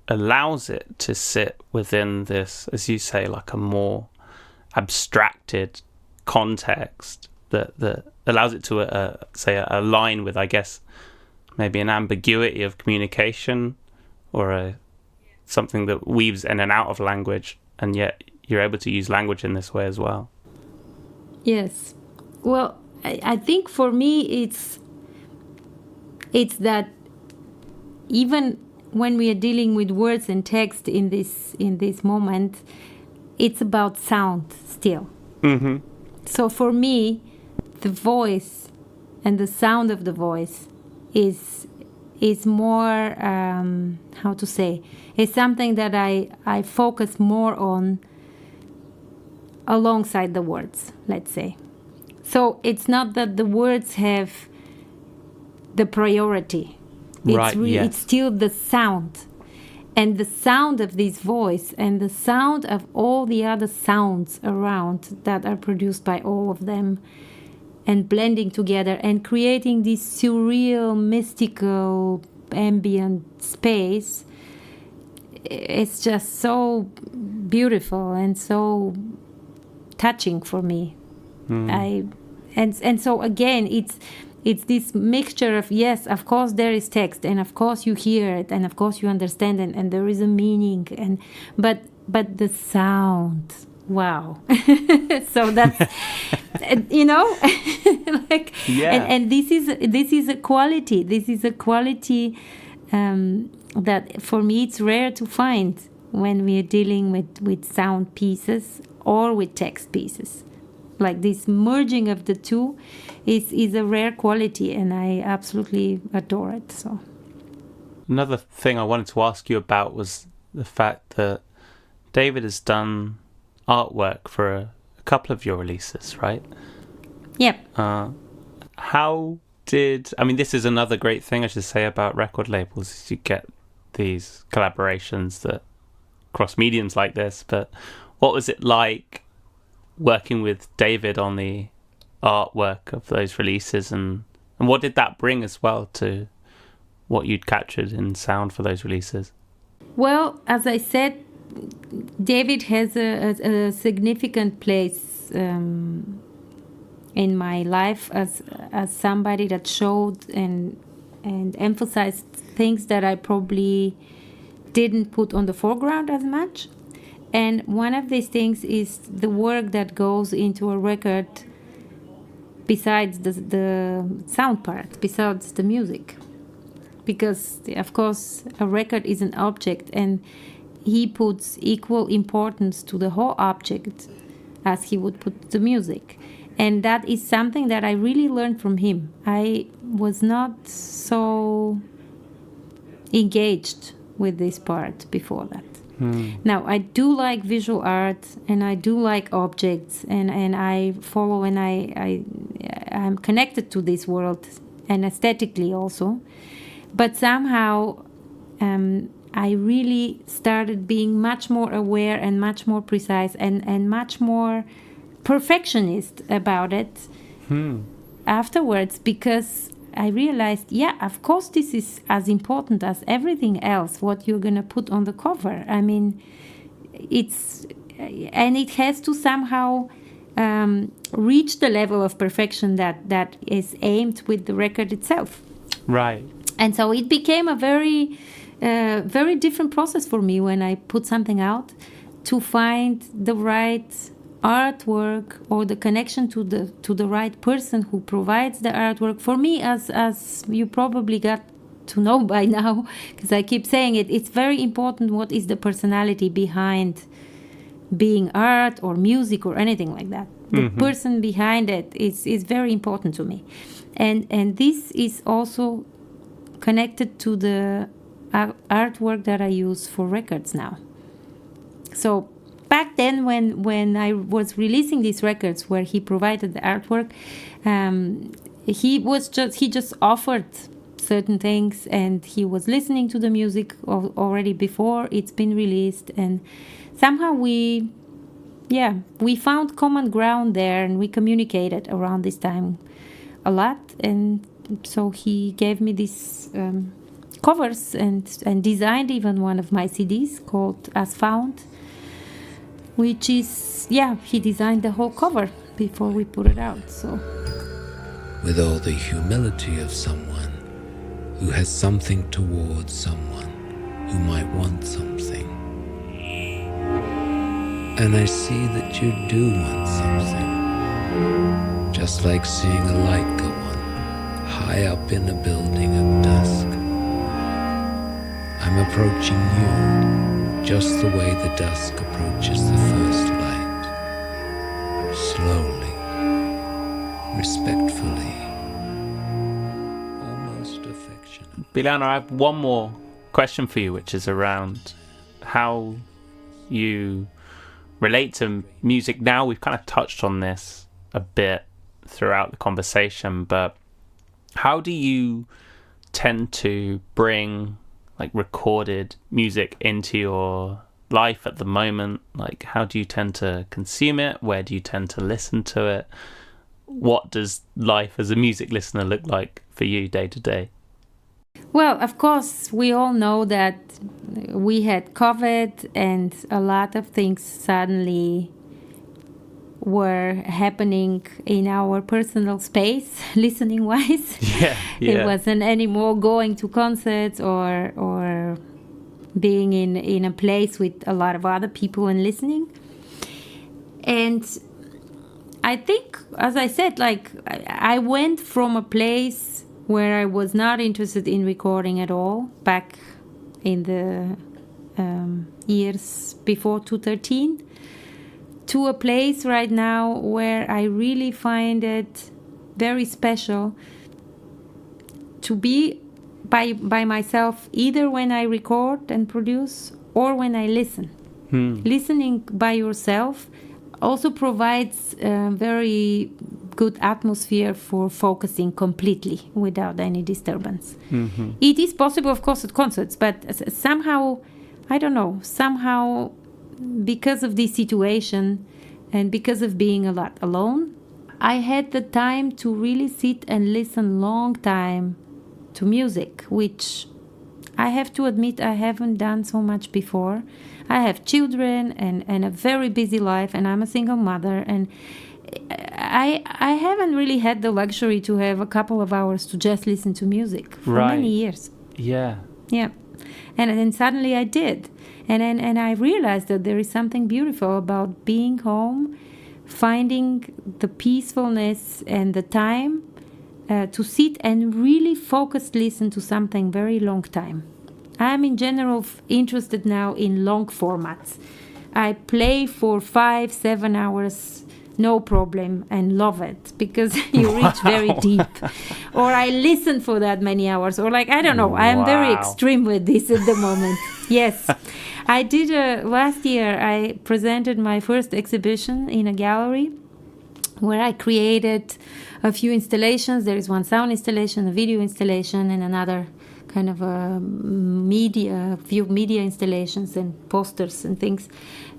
allows it to sit within this, as you say, like a more abstracted context that allows it to say align with, I guess, maybe an ambiguity of communication or something that weaves in and out of language, and yet you're able to use language in this way as well? Yes. Well, I think for me it's that even when we are dealing with words and text in this moment, it's about sound still. Mm-hmm. So for me, the voice and the sound of the voice is more, how to say, is something that I focus more on alongside the words, let's say. So it's not that the words have the priority. It's still the sound. And the sound of this voice and the sound of all the other sounds around that are produced by all of them and blending together and creating this surreal, mystical, ambient space, it's just so beautiful and so touching for me. And so again, it's this mixture of, yes, of course there is text, and of course you hear it, and of course you understand it, and there is a meaning, but the sound, wow. So that's like, and this is a quality that for me it's rare to find when we are dealing with sound pieces or with text pieces. Like this merging of the two is a rare quality, and I absolutely adore it. So, another thing I wanted to ask you about was the fact that David has done artwork for a couple of your releases, right? Yep. This is another great thing I should say about record labels, is you get these collaborations that cross mediums like this. But what was it like working with David on the artwork of those releases, and what did that bring as well to what you'd captured in sound for those releases? Well, as I said, David has a significant place in my life as somebody that showed and emphasized things that I probably didn't put on the foreground as much. And one of these things is the work that goes into a record besides the sound part, besides the music. Because, of course, a record is an object, and he puts equal importance to the whole object as he would put the music. And that is something that I really learned from him. I was not so engaged with this part before that. Now, I do like visual art, and I do like objects, and I follow, and I'm connected to this world, and aesthetically also. But somehow I really started being much more aware and much more precise and much more perfectionist about it afterwards, because I realized, yeah, of course, this is as important as everything else, what you're going to put on the cover. I mean, it has to somehow reach the level of perfection that is aimed with the record itself. Right. And so it became a very, very different process for me when I put something out to find the right artwork or the connection to the right person who provides the artwork. For me, as you probably got to know by now, because I keep saying it, it's very important what is the personality behind being art or music or anything like that. The person behind it is very important to me. And this is also connected to the artwork that I use for records now. So back then, when I was releasing these records where he provided the artwork, he just offered certain things, and he was listening to the music already before it's been released, and somehow we found common ground there, and we communicated around this time a lot. And so he gave me these covers and designed even one of my CDs called As Found, which is, he designed the whole cover before we put it out. So, with all the humility of someone who has something towards someone who might want something. And I see that you do want something, just like seeing a light go on high up in a building at dusk. I'm approaching you just the way the dusk approaches the first light. Slowly, respectfully, almost affectionately. Biliana, I have one more question for you, which is around how you relate to music now. We've kind of touched on this a bit throughout the conversation, but how do you tend to bring like recorded music into your life at the moment? Like, how do you tend to consume it? Where do you tend to listen to it? What does life as a music listener look like for you day to day? well, of course, we all know that we had COVID, and a lot of things suddenly were happening in our personal space, listening wise. Yeah. It wasn't anymore going to concerts or being in a place with a lot of other people and listening. And I think, as I said, like I went from a place where I was not interested in recording at all back in the years before 2013, to a place right now where I really find it very special to be by myself, either when I record and produce or when I listen. Listening by yourself also provides a very good atmosphere for focusing completely without any disturbance. It is possible, of course, at concerts, but somehow, I don't know, somehow because of this situation and because of being a lot alone, I had the time to really sit and listen long time to music, which I have to admit I haven't done so much before. I have children and a very busy life, and I'm a single mother, and I haven't really had the luxury to have a couple of hours to just listen to music for many years. Yeah. Yeah. And then suddenly I did. And I realized that there is something beautiful about being home, finding the peacefulness and the time to sit and really focused listen to something very long time. I'm in general interested now in long formats. I play for 5-7 hours, no problem, and love it because you reach very deep. Or I listen for that many hours, or like, I don't know, I'm very extreme with this at the moment. Yes. I did, last year, I presented my first exhibition in a gallery where I created a few installations. There is one sound installation, a video installation, and another kind of a few media installations and posters and things.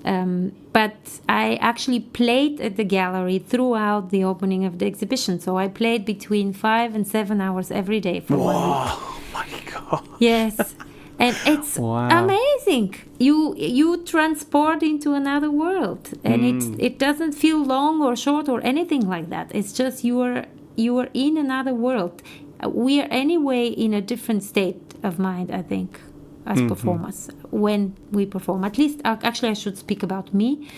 But I actually played at the gallery throughout the opening of the exhibition. So I played between 5 and 7 hours every day for 1 week. Oh my God. Yes. And it's amazing. You transport into another world, and it doesn't feel long or short or anything like that. It's just you are in another world. We are anyway in a different state of mind, I think, as performers when we perform. At least, actually, I should speak about me.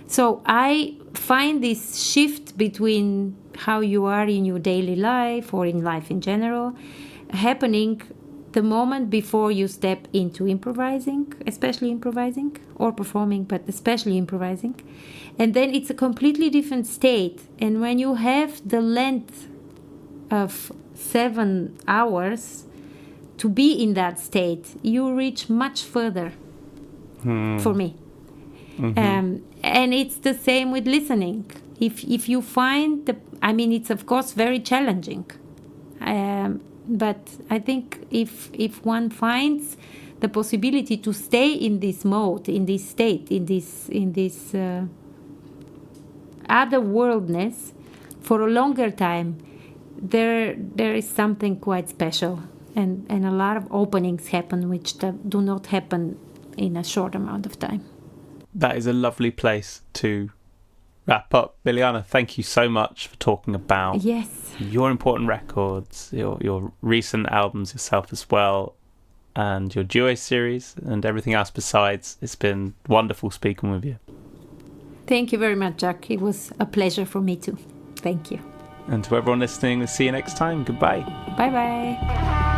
So I find this shift between how you are in your daily life or in life in general happening the moment before you step into improvising, especially improvising, or performing, but especially improvising. And then it's a completely different state. And when you have the length of 7 hours to be in that state, you reach much further for me. And it's the same with listening. If you find it's of course very challenging. But I think if one finds the possibility to stay in this mode, in this state, in this otherworldness for a longer time, there is something quite special, and a lot of openings happen which do not happen in a short amount of time. That is a lovely place to wrap up. Biliana, thank you so much for talking about your important records, your recent albums yourself as well, and your duo series and everything else besides. It's been wonderful speaking with you. Thank you very much, Jack. It was a pleasure for me too. Thank you. And to everyone listening, we'll see you next time. Goodbye. Bye-bye.